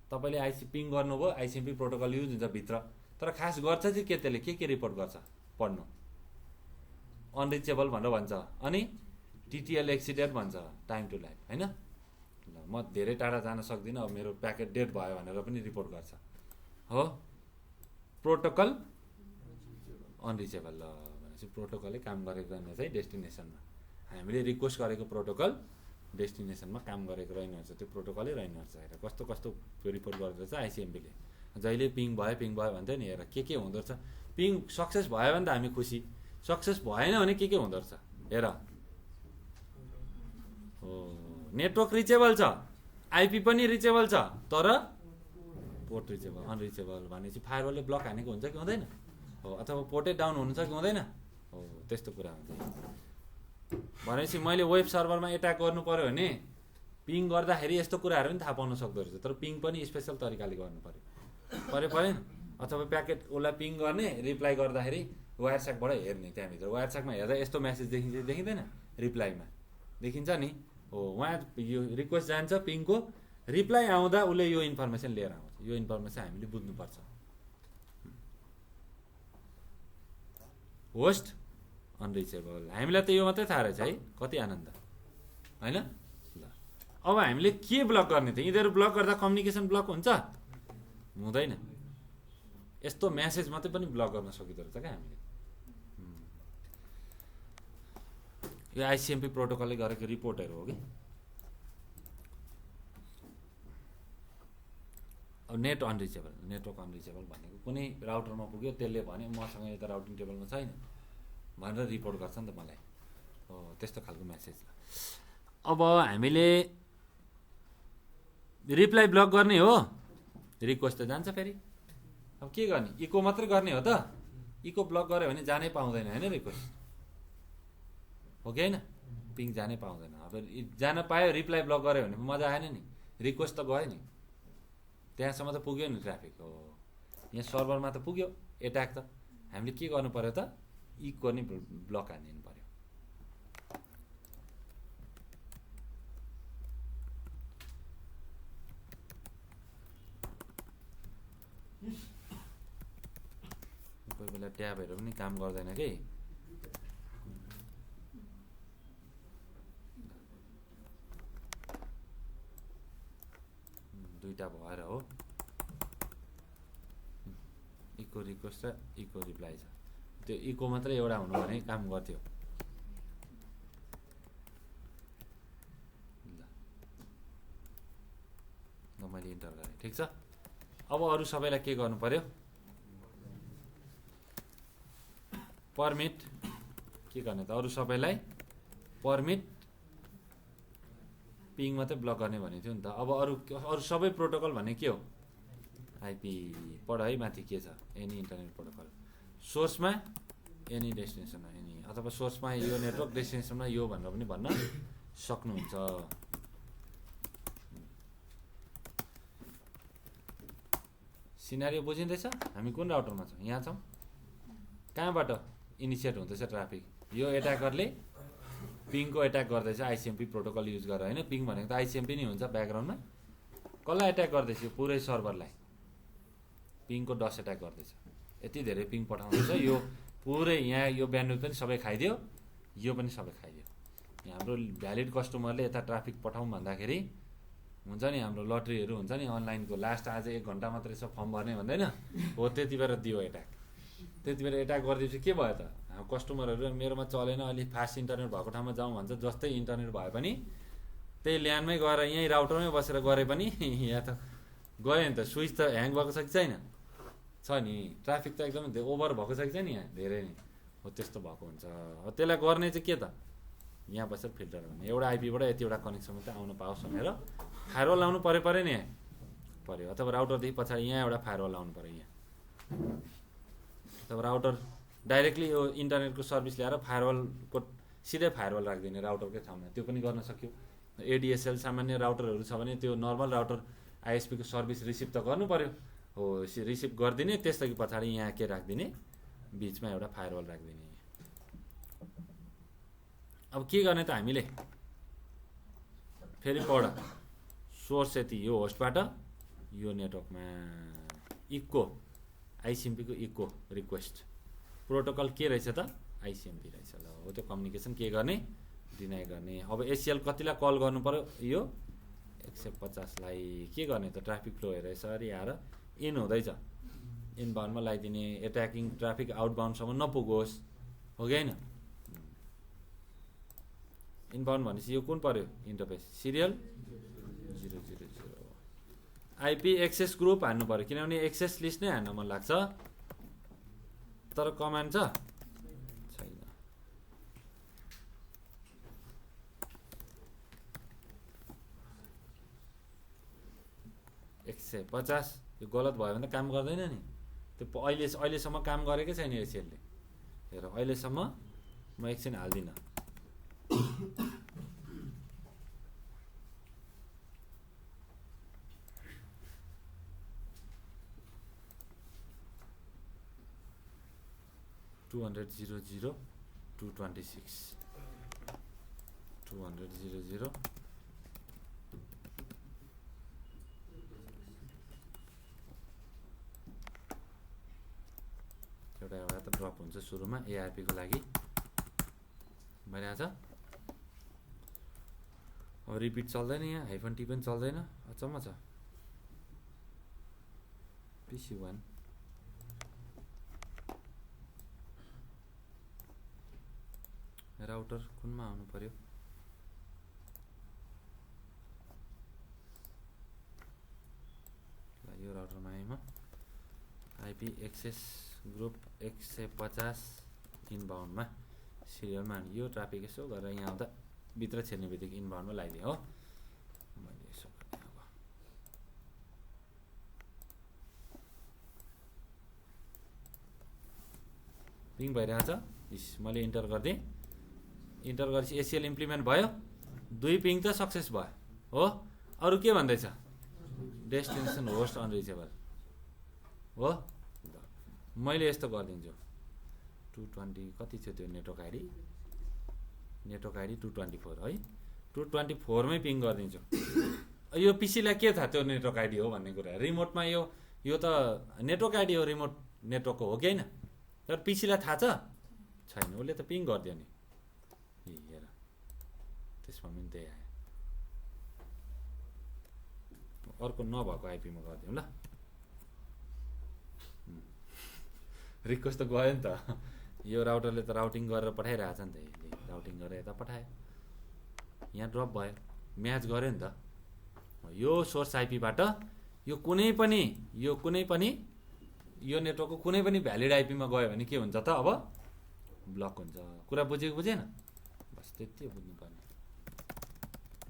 तपाईँले पिङ गर्नुभयो, आइसिएमपी प्रोटोकल युज हुन्छ भित्र, तर खास गर्छ चाहिँ के, त्यसले के रिपोर्ट गर्छ, पढ्नु अनरिचेबल भनेर भन्छ, अनि टिटिएल एक्सिडेन्ट भन्छ, टाइम टु लाइफ होइन। ल म धेरै टाढा जान सक्दिनँ, अब मेरो प्याकेट डेड भयो भनेर पनि रिपोर्ट गर्छ हो। प्रोटोकल अनरिचेबल, ल भनेपछि प्रोटोकलले काम गरेको रहेन चाहिँ डेस्टिनेसनमा, हामीले रिक्वेस्ट गरेको प्रोटोकल डेस्टिनेसनमा काम गरेको रहेनछ, त्यो प्रोटोकलै रहेनछ। हेर कस्तो कस्तो रिपोर्ट गर्दो रहेछ आइसिएमपीले। जहिले पिङ भयो भन्थ्यो नि, हेर के हुँदो रहेछ। पिङ सक्सेस भयो भने त हामी खुसी, सक्सेस भएन भने के हुँदो रहेछ हेर। हो नेटवर्क रिचेबल छ, आइपी पनि रिचेबल छ, तर पोर्ट रिचेबल अनरिचेबल भनेपछि फायरवलले ब्लक हानेको हुन्छ कि हुँदैन, हो अथवा पोर्टै डाउन हुन्छ कि हुँदैन, हो त्यस्तो कुरा हुन्छ। भनेपछि मैले वेब सर्भरमा एट्याक गर्नु पऱ्यो भने पिङ गर्दाखेरि यस्तो कुराहरू पनि थाहा पाउन सक्दो रहेछ, तर पिङ पनि स्पेसल तरिकाले गर्नु परेन। अथवा प्याकेट उसलाई पिङ गर्ने, रिप्लाई गर्दाखेरि वायर स्याकबाट हेर्ने, त्यहाँभित्र वायर स्याकमा हेर्दा यस्तो म्यासेज देखिँदैन, रिप्लाईमा देखिन्छ नि, हो उहाँ यो रिक्वेस्ट जान्छ पिङको, रिप्लाई आउँदा उसले यो इन्फर्मेसन लिएर आउँछ, यो इन्फर्मेसन हामीले बुझ्नुपर्छ। होस्ट अनरिचेबल, हामीलाई त यो मात्रै थाहा रहेछ है, कति आनन्द होइन। ल अब हामीले के ब्लक गर्ने त, यिनीहरू ब्लक गर्दा कम्युनिकेसन ब्लक हुन्छ, हुँदैन। यस्तो म्यासेज मात्रै पनि ब्लक गर्न सकिँदो रहेछ क्या हामीले। यो आइसिएमपी प्रोटोकलले गरेको रिपोर्टहरू हो कि। अब नेट अनरिचेबल, नेटवर्क अनरिचेबल भनेको कुनै राउटरमा पुग्यो, त्यसले भन्यो मसँग यता राउटिङ टेबलमा छैन भनेर रिपोर्ट गर्छ नि त मलाई, हो त्यस्तो खालको म्यासेज। अब हामीले रिप्लाई ब्लक गर्ने हो, रिक्वेस्ट त जान्छ फेरि, अब के गर्ने, इको मात्रै गर्ने हो त। इको ब्लक गऱ्यो भने जानै पाउँदैन होइन रिक्वेस्ट, हो कि होइन, पिङ जानै पाउँदैन। अब जान पायो, रिप्लाई ब्लक गऱ्यो भने मजा आएन नि, रिक्वेस्ट त गयो नि, त्यहाँसम्म त पुग्यो नि ट्राफिक, हो यहाँ सर्भरमा त पुग्यो एट्याक त। हामीले के गर्नु पर्यो त, इको नि ब्लक हानिदिनु पर्यो। कोही बेला ट्याबहरू पनि काम गर्दैन कि, दुईटा भएर हो, इको रिक्वेस्ट र इको रिप्लाई छ। त्यो इको मात्रै एउटा हुनु भने काम गर्थ्यो। ल मैले इन्टर गरेँ, ठिक छ। अब अरू सबैलाई के गर्नु पर्यो, पर्मिट के गर्ने त, अरू सबैलाई पर्मिट पिङ मात्रै ब्लक गर्ने भनेको थियो नि त। अब अरू सबै प्रोटोकल भने के हो, आइपी पढ है, माथि के छ, एनी इन्टरनेट प्रोटोकल, सोर्समा एनी डेस्टिनेसनमा एनी, अथवा सोर्समा यो नेटवर्क, डेस्टिनेसनमा यो भनेर पनि भन्न सक्नुहुन्छ। सिनारियो बुझिँदैछ? हामी कुन राउटरमा छौँ, यहाँ छौँ। कहाँबाट इनिसिएट हुँदैछ ट्राफिक, यो एट्याकरले पिङको एट्याक गर्दैछ आइसिएमपी प्रोटोकल युज गरेर होइन। पिङ भनेको त आइसिएमपी नै हुन्छ ब्याकग्राउन्डमा। कसलाई एट्याक गर्दैछ, यो पुरै सर्भरलाई पिङको डस एट्याक गर्दैछ। यति धेरै पिङ पठाउँदैछ, यो पुरै यहाँ यो ब्यान्डविड्थ पनि सबै खाइदियो, यो पनि सबै खाइदियो। हाम्रो भ्यालिड कस्टमरले यता ट्राफिक पठाउँ भन्दाखेरि हुन्छ नि, हाम्रो लट्रीहरू हुन्छ नि अनलाइनको, लास्ट आज 1 घन्टा मात्रै छ फर्म भर्ने भन्दैन हो, त्यति बेला दियो एट्याक। त्यति बेला एट्याक गरिदिएपछि के भयो त, कस्टमरहरू मेरोमा चलेन, अलिक फास्ट इन्टरनेट भएको ठाउँमा जाउँ भन्छ। जस्तै इन्टरनेट भए पनि त्यही ल्यान्डमै गएर यहीँ राउटरमै बसेर गरे पनि यहाँ त गयो नि त, स्विच त ह्याङ भएको छ कि छैन, छ नि। ट्राफिक त एकदमै ओभर भएको छ कि छैन, यहाँ धेरै नै हो, त्यस्तो भएको हुन्छ। त्यसलाई गर्ने चाहिँ के त, यहाँ बसेर फिल्टर गर्ने, एउटा आइपीबाट यतिवटा कनेक्सन मात्रै आउनु पाओस् भनेर फायरवाल लाउनु पऱ्यो नि, यहाँ पऱ्यो। अथवा राउटरदेखि पछाडि यहाँ एउटा फायरवाल लाउनु पऱ्यो यहाँ, अथवा राउटर डाइरेक्टली यो इन्टरनेटको सर्भिस ल्याएर फायरवालको सिधै फायरवाल राखिदिने राउटरकै ठाउँमा, त्यो पनि गर्न सक्यो। एडिएसएल सामान्य राउटरहरू छ भने त्यो नर्मल राउटर आइएसपीको सर्भिस रिसिभ त गर्नु पऱ्यो हो, रिसिभ गरिदिने, त्यसदेखि पछाडि यहाँ के राखिदिने, बिचमा एउटा फायरवाल राखिदिने। अब के गर्ने त हामीले, फेरि पढ, सोर्स यति यो होस्टबाट यो नेटवर्कमा इको आइसिएमपीको इको रिक्वेस्ट प्रोटोकल के रहेछ त, आइसिएमपी रहेछ। ल हो, त्यो कम्युनिकेसन के गर्ने, डिनाइ गर्ने। अब एसिएल कतिलाई कल गर्नु पर्यो, यो 150लाई के गर्ने त, ट्राफिक फ्लो हेरेर यसरी आएर इन हुँदैछ, इनबाउन्डमा लगाइदिने, एट्याकिङ ट्राफिक आउटबाउन्डसम्म नपुगोस्, हो कि होइन। इनबाउन्ड भनेपछि यो कुन पर्यो interface, serial 000। IP access group हान्नु पऱ्यो, किनभने एक्सेस लिस्ट नै हान्न मन लाग्छ, तर कमान्ड छ छैन। $150 यो गलत भयो भने त काम गर्दैन नि, त्यो अहिलेसम्म काम गरेकै छैन एसिएलले। हेर अहिलेसम्म म एकछिन हाल्दिनँ, $200,00226 $200,002 एउटा त ड्रप हुन्छ सुरुमा एआरपीको लागि भइरहेछ। अब रिपिट चल्दैन, यहाँ हाइफन टी पनि चल्दैन, अचम्म छ। PC1 राउटर कुनमा आउनु पर्यो, यो राउटरमा आएँ म। आइपी एक्सेस ग्रुप 150 इनबाउन्डमा सिरियलमा यो ट्राफिक यसो गरेर यहाँ आउँदा भित्र छिर्ने बित्तिकै इनबाउन्डमा लगाइदिएँ हो। मैले यसो गरेँ, अब पिङ भइरहेछ, मैले इन्टर गरिदिएँ। इन्टर गरेपछि एसिएल इम्प्लिमेन्ट भयो, 2 पिङ त सक्सेस भयो हो। अरू के भन्दैछ, डेस्टिनेसन होस्ट अनरिचेबल हो। मैले यस्तो गरिदिन्छु, 220 कति थियो त्यो नेटवर्क आइडी 224 है, 224मै पिङ गरिदिन्छु। यो पीसीलाई के थाहा त्यो नेटवर्क आइडी हो भन्ने कुरा, रिमोटमा यो त नेटवर्क आइडी हो, रिमोट नेटवर्कको हो कि होइन, तर पीसीलाई थाहा छैन, उसले त पिङ गरिदियो नि। हेर त्यसमा पनि त्यही आयो, अर्को नभएको आइपीमा गरिदिउँ ल। रिक्वेस्ट त गयो नि त, यो राउटरले त राउटिङ गरेर पठाइरहेछ नि त, यसले राउटिङ गरेर यता पठायो, यहाँ ड्रप भयो, म्याच गऱ्यो नि त। यो सोर्स आइपीबाट यो कुनै पनि यो नेटवर्कको कुनै पनि भ्यालिड आइपीमा गयो भने के हुन्छ त अब ब्लक हुन्छ कुरा बुझेको बुझेन बस त्यति हो बुझ्नुपर्ने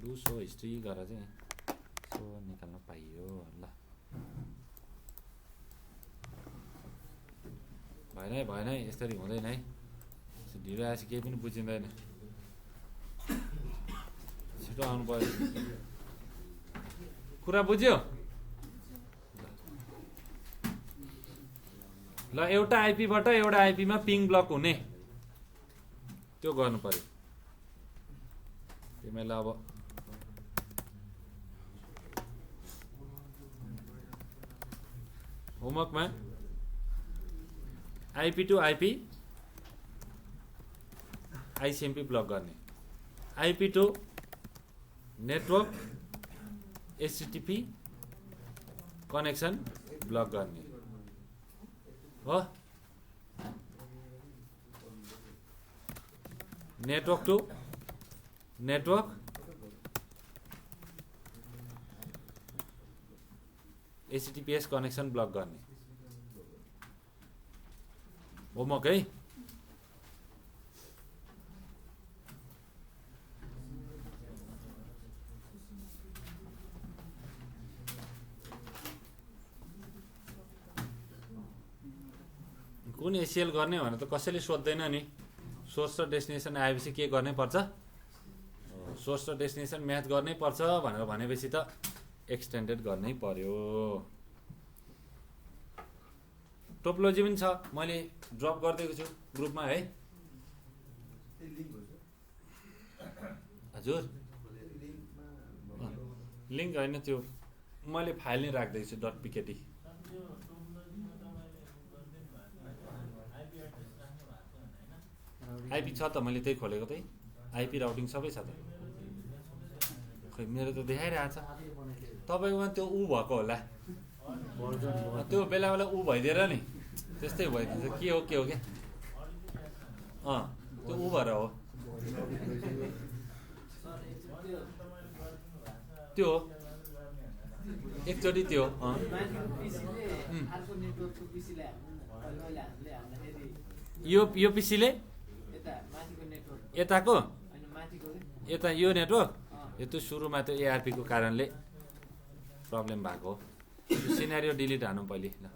डु सो हिस्ट्री गरेर चाहिँ सो निकाल्न पाइयो ल भएन है यसरी हुँदैन है ढिलो आएपछि केही पनि बुझिँदैन छिटो आउनु पर्यो कुरा बुझ्यो ल एउटा आइपीबाट एउटा आइपीमा पिङ ब्लक हुने त्यो गर्नु पर्यो तिमीलाई अब होमवर्कमा IP to IP ICMP block गर्ने IP to network HTTP connection block गर्ने हो network to network HTTPS connection block गर्ने होमवर्क है कुन एसिएल गर्ने भने त कसैले सोध्दैन नि सोर्स र डेस्टिनेसन आएपछि के गर्नै पर्छ सोर्स र डेस्टिनेसन म्याच गर्नै पर्छ भनेर भनेपछि त एक्सटेन्डेड गर्नै पर्यो टोपोलोजी पनि छ मैले ड्रप गरिदिएको छु ग्रुपमा है हजुर लिङ्क होइन त्यो मैले फाइल नै राख्दैछु छु .pkt आइपी छ त मैले त्यही खोलेको त्यही आइपी राउटिङ सबै छ त खै मेरो त देखाइरहेको छ तपाईँकोमा त्यो ऊ भएको होला त्यो बेला बेला ऊ भइदिएर नि त्यस्तै भइदिन्छ के हो क्या त्यो ऊ भएर हो त्यो हो एकचोटि त्यो यो पिसीले यताको यता यो नेटवर्क यो त सुरुमा त्यो एआरपीको कारणले प्रब्लम भएको हो सिनारियो डिलिट हानु पहिले ल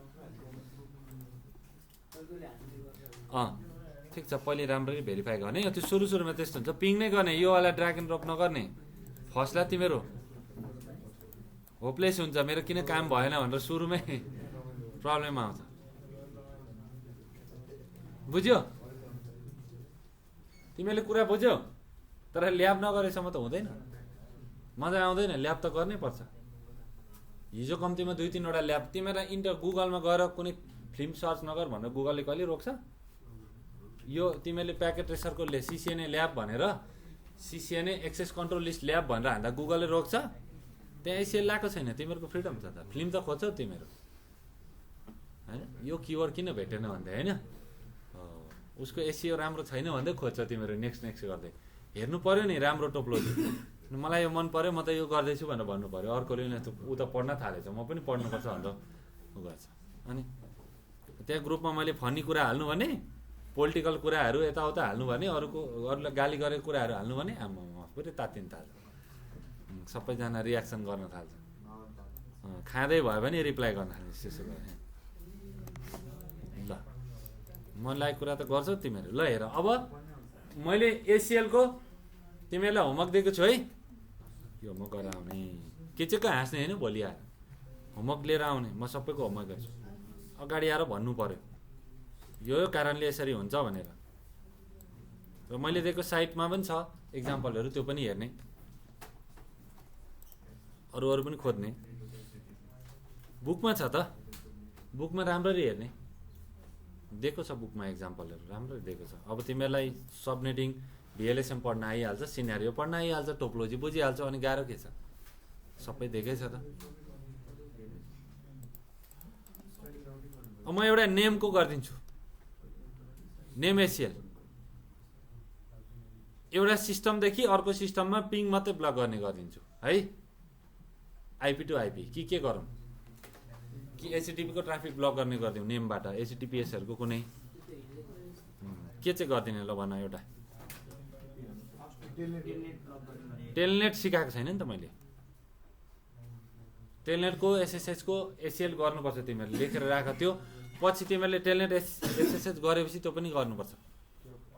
ठिक छ पहिले राम्ररी भेरिफाई गर्ने त्यो सुरुमा त्यस्तो हुन्छ पिङ नै गर्ने यो वाला ड्र्याग एन्ड ड्रप नगर्ने फर्स्टलाई तिमीहरू होपलेस हुन्छ मेरो किन काम भएन भनेर सुरुमै प्रब्लम आउँछ बुझ्यो तिमीले कुरा बुझ्यौ तर ल्याब नगरेसम्म त हुँदैन मजा आउँदैन ल्याब त गर्नै पर्छ हिजो कम्तीमा 2-3 वटा ल्याब तिमीलाई गुगलमा गएर कुनै फिल्म सर्च नगर भनेर गुगलले कहिले रोक्छ यो तिमीले प्याकेट ट्रेसरको सिसिएनए ल्याब भनेर CCNA access control list lab भनेर हान्दा गुगलले रोक्छ त्यहाँ एसिएल लगाएको छैन तिमीहरूको फ्रिडम छ त फिल्म त खोज्छौ तिमीहरू होइन यो किवर्ड किन भेटेन भन्दै होइन उसको एसियो राम्रो छैन भन्दै खोज्छ तिमीहरू नेक्स्ट गर्दै हेर्नु पर्यो नि राम्रो टोपोलोजी मलाई यो मन पर्यो म त यो गर्दैछु भनेर भन्नु पर्यो अर्कोले ऊ त पढ्न थालेछ म पनि पढ्नुपर्छ भनेर उ गर्छ अनि त्यहाँ ग्रुपमा मैले फनी कुरा हाल्नु भने पोलिटिकल कुराहरू यताउता हाल्नु भने अरूलाई गाली गरेको कुराहरू हाल्नु भने आम्मा पुरै तात्तिन थाल्छ सबैजना रियाक्सन गर्न थाल्छ खाँदै भयो भने रिप्लाई गर्न थाल्छ त्यसो गरे ल मन लागेको कुरा त गर्छौ तिमीहरू ल हेर अब मैले एसिएलको तिमीहरूलाई होमवर्क दिएको छु है यो होमवर्क गरेर आउने के चाहिँ कहाँ हाँस्ने होइन भोलि आएर होमवर्क लिएर आउने म सबैको होमवर्क गर्छु अगाडि आएर भन्नु पर्यो यो कारणले यसरी हुन्छ भनेर र मैले दिएको साइटमा पनि छ एक्जाम्पलहरू त्यो पनि हेर्ने अरू पनि खोज्ने बुकमा छ त बुकमा राम्ररी हेर्ने दिएको छ बुकमा एक्जाम्पलहरू राम्ररी दिएको छ अब तिमीहरूलाई सबनेटिङ भिएलएसएम पढ्न आइहाल्छ सिनारियो पढ्न आइहाल्छ टोपोलोजी बुझिहाल्छ अनि गाह्रो के छ सबै देकै छ त म एउटा नेमको गरिदिन्छु नेम एसिएल एउटा सिस्टमदेखि अर्को सिस्टममा पिङ मात्रै ब्लक गर्ने गरिदिन्छु है आइपी टु आइपी के गरौँ कि एचटिटीपीको ट्राफिक ब्लक गर्ने गरिदिउँ नेमबाट एचटिटीपीएसहरूको कुनै के चाहिँ गरिदिने ल भन एउटा टेलनेट सिकाएको छैन नि त मैले टेलनेटको एसएसएचको एसिएल गर्नुपर्छ तिमीहरूले लेखेर राख त्यो पछि तिमीहरूले टेलनेट एसएसएच गरेपछि त्यो पनि गर्नुपर्छ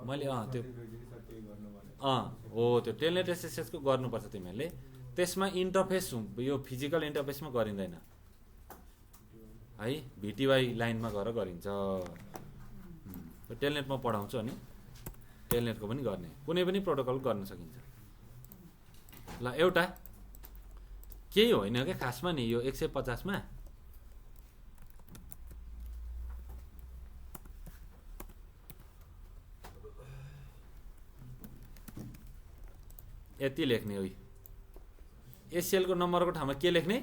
मैले त्यो हो त्यो टेलनेट एसएसएचको गर्नुपर्छ तिमीहरूले त्यसमा इन्टरफेस यो फिजिकल इन्टरफेसमा गरिँदैन है भिटिवाई लाइनमा गएर गरिन्छ टेलनेटमा पढाउँछु अनि टेलनेटको पनि गर्ने कुनै पनि प्रोटोकल गर्न सकिन्छ ल एउटा केही होइन क्या खासमा नि यो 150 मा यति लेख्ने हो एसिएलको नम्बरको ठाउँमा के लेख्ने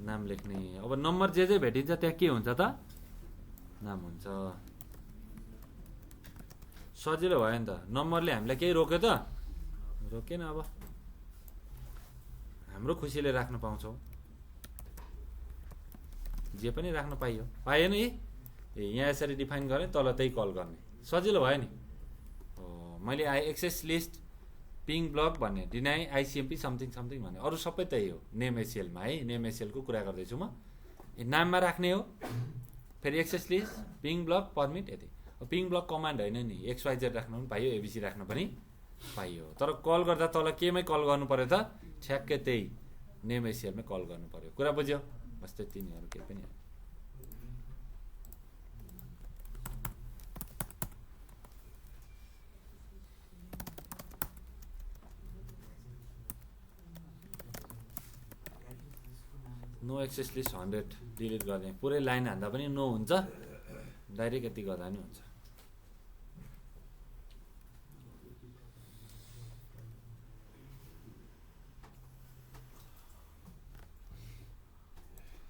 नाम लेख्ने अब नम्बर जे भेटिन्छ त्यहाँ के हुन्छ त नाम हुन्छ सजिलो भयो नि त नम्बरले हामीलाई केही रोक्यो त रोकेन अब हाम्रो खुसीले राख्न पाउँछौँ जे पनि राख्न पाइयो पाएन यहाँ यसरी डिफाइन गरेँ तल त्यही कल गर्ने सजिलो भयो नि मैले एक्सेस लिस्ट पिङ ब्लक भन्ने डिनाई आइसिएमपी समथिङ समथिङ भन्ने अरू सबै त्यही हो नेम एसिएलमा है नेम एसिएलको कुरा गर्दैछु म नाममा राख्ने हो फेरि एक्सेस लिस्ट पिङ ब्लक पर्मिट यति पिङ ब्लक कमान्ड होइन नि XYZ राख्न पनि पाइयो एबिसी राख्न पनि पाइयो तर कल गर्दा तल केमै कल गर्नु पर्यो त ठ्याक्कै त्यही नेम एसिएलमै कल गर्नु पर्यो कुरा बुझ्यो बस त्यति नै अरू केही पनि नो एक्सेस लिस्ट 100 डिलिट गर्ने पुरै लाइन हान्दा पनि नो हुन्छ डाइरेक्ट यति गर्दा नि हुन्छ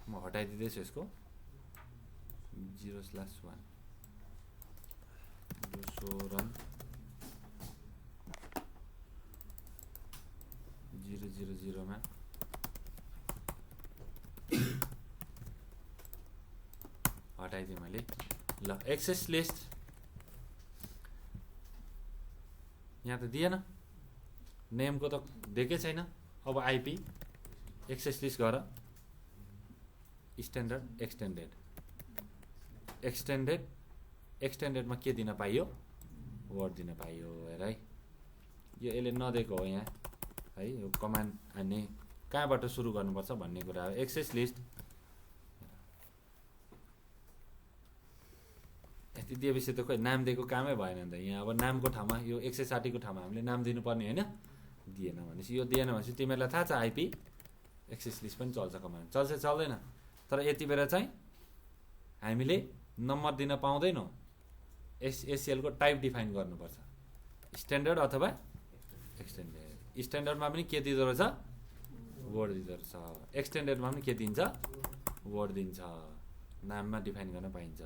म हटाइदिँदैछु यसको 0/1 रन 000 मा हटाइदिएँ मैले ल एक्सेस लिस्ट यहाँ त दिएन नेमको त दिएकै छैन अब आइपी एक्सेस लिस्ट गर स्ट्यान्डर्ड एक्सटेन्डेडमा के दिन पाइयो वर्ड दिन पाइयो हेर है यो यसले नदिएको हो यहाँ है यो कमान्ड हान्ने कहाँबाट सुरु गर्नुपर्छ भन्ने कुरा हो एक्सेस लिस्ट यति दिएपछि त खोइ नाम दिएको कामै भएन नि त यहाँ अब नामको ठाउँमा यो 160 को ठाउँमा हामीले नाम दिनुपर्ने होइन दिएन भनेपछि यो दिएन भनेपछि तिमीहरूलाई थाहा छ आइपी एक्सेस लिस्ट पनि चल्छ कमान्ड चल्छ चल्दैन तर यति बेला चाहिँ हामीले नम्बर दिन पाउँदैनौँ एसिएलको टाइप डिफाइन गर्नुपर्छ स्ट्यान्डर्ड अथवा एक्सटेन्डेड स्ट्यान्डर्डमा पनि के दिँदो रहेछ वर्ड दिँदो रहेछ एक्सटेन्डेडमा पनि के दिन्छ वर्ड दिन्छ नाममा डिफाइन गर्न पाइन्छ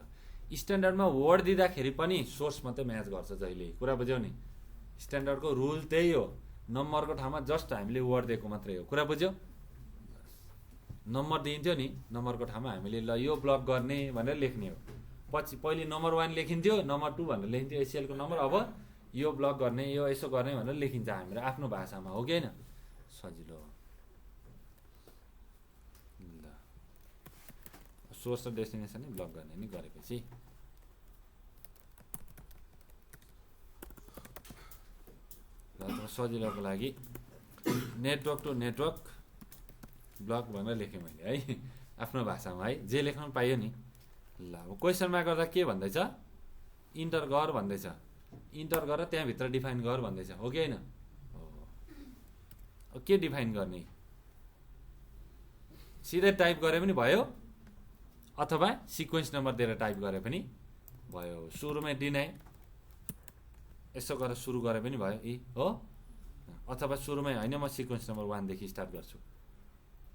स्ट्यान्डर्डमा वर्ड दिँदाखेरि पनि सोर्स मात्रै म्याच गर्छ जहिले कुरा बुझ्यौ नि स्ट्यान्डर्डको रुल त्यही हो नम्बरको ठाउँमा जस्ट हामीले वर्ड दिएको मात्रै हो कुरा बुझ्यौ नम्बर दिइन्थ्यो नि नम्बरको ठाउँमा हामीले ल यो ब्लक गर्ने भनेर लेख्ने हो पछि पहिले नम्बर 1 लेखिन्थ्यो नम्बर 2 भनेर लेखिन्थ्यो एसिएलको नम्बर अब यो ब्लक गर्ने यो यसो गर्ने भनेर लेखिन्छ हाम्रो आफ्नो भाषामा हो कि होइन सजिलो हो ल सोर्स र डेस्टिनेसन नै ब्लक गर्ने नि गरेपछि ल सजिलोको लागि नेटवर्क टु नेटवर्क ब्लक भनेर लेखेँ मैले है आफ्नो भाषामा है जे लेख्न पाइयो नि ल अब क्वेसनमा गर्दा के भन्दैछ इन्टर गर भन्दैछ इन्टर गरेर त्यहाँभित्र डिफाइन गर भन्दैछ हो कि होइन हो के डिफाइन गर्ने सिधै टाइप गरे पनि भयो अथवा सिक्वेन्स नम्बर दिएर टाइप गरे पनि भयो सुरुमै डिनाइ यसो गरेर सुरु गरे पनि भयो हो अथवा सुरुमै होइन म सिक्वेन्स नम्बर 1 देखि स्टार्ट गर्छु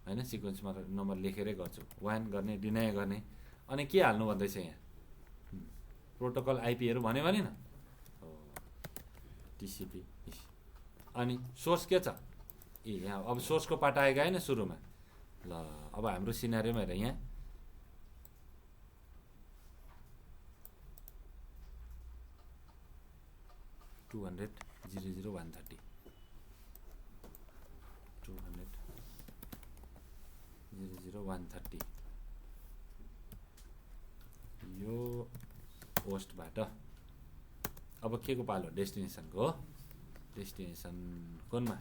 हैन सिक्वेन्समा नम्बर लेखेरै गर्छु 1 गर्ने डिनाइ गर्ने अनि के हाल्नु भन्दैछ यहाँ प्रोटोकल आइपीहरु भन्यो भने न हो टिसिपी अनि सोर्स के छ यहाँ अब सोर्सको पार्ट आएको हैन सुरुमा ल अब हाम्रो सिनारियोमा हेर यहाँ 200.0.0.130 200.0.0.130 यो होस्टबाट अब के को पालो डेस्टिनेसनको हो डेस्टिनेसन कुनमा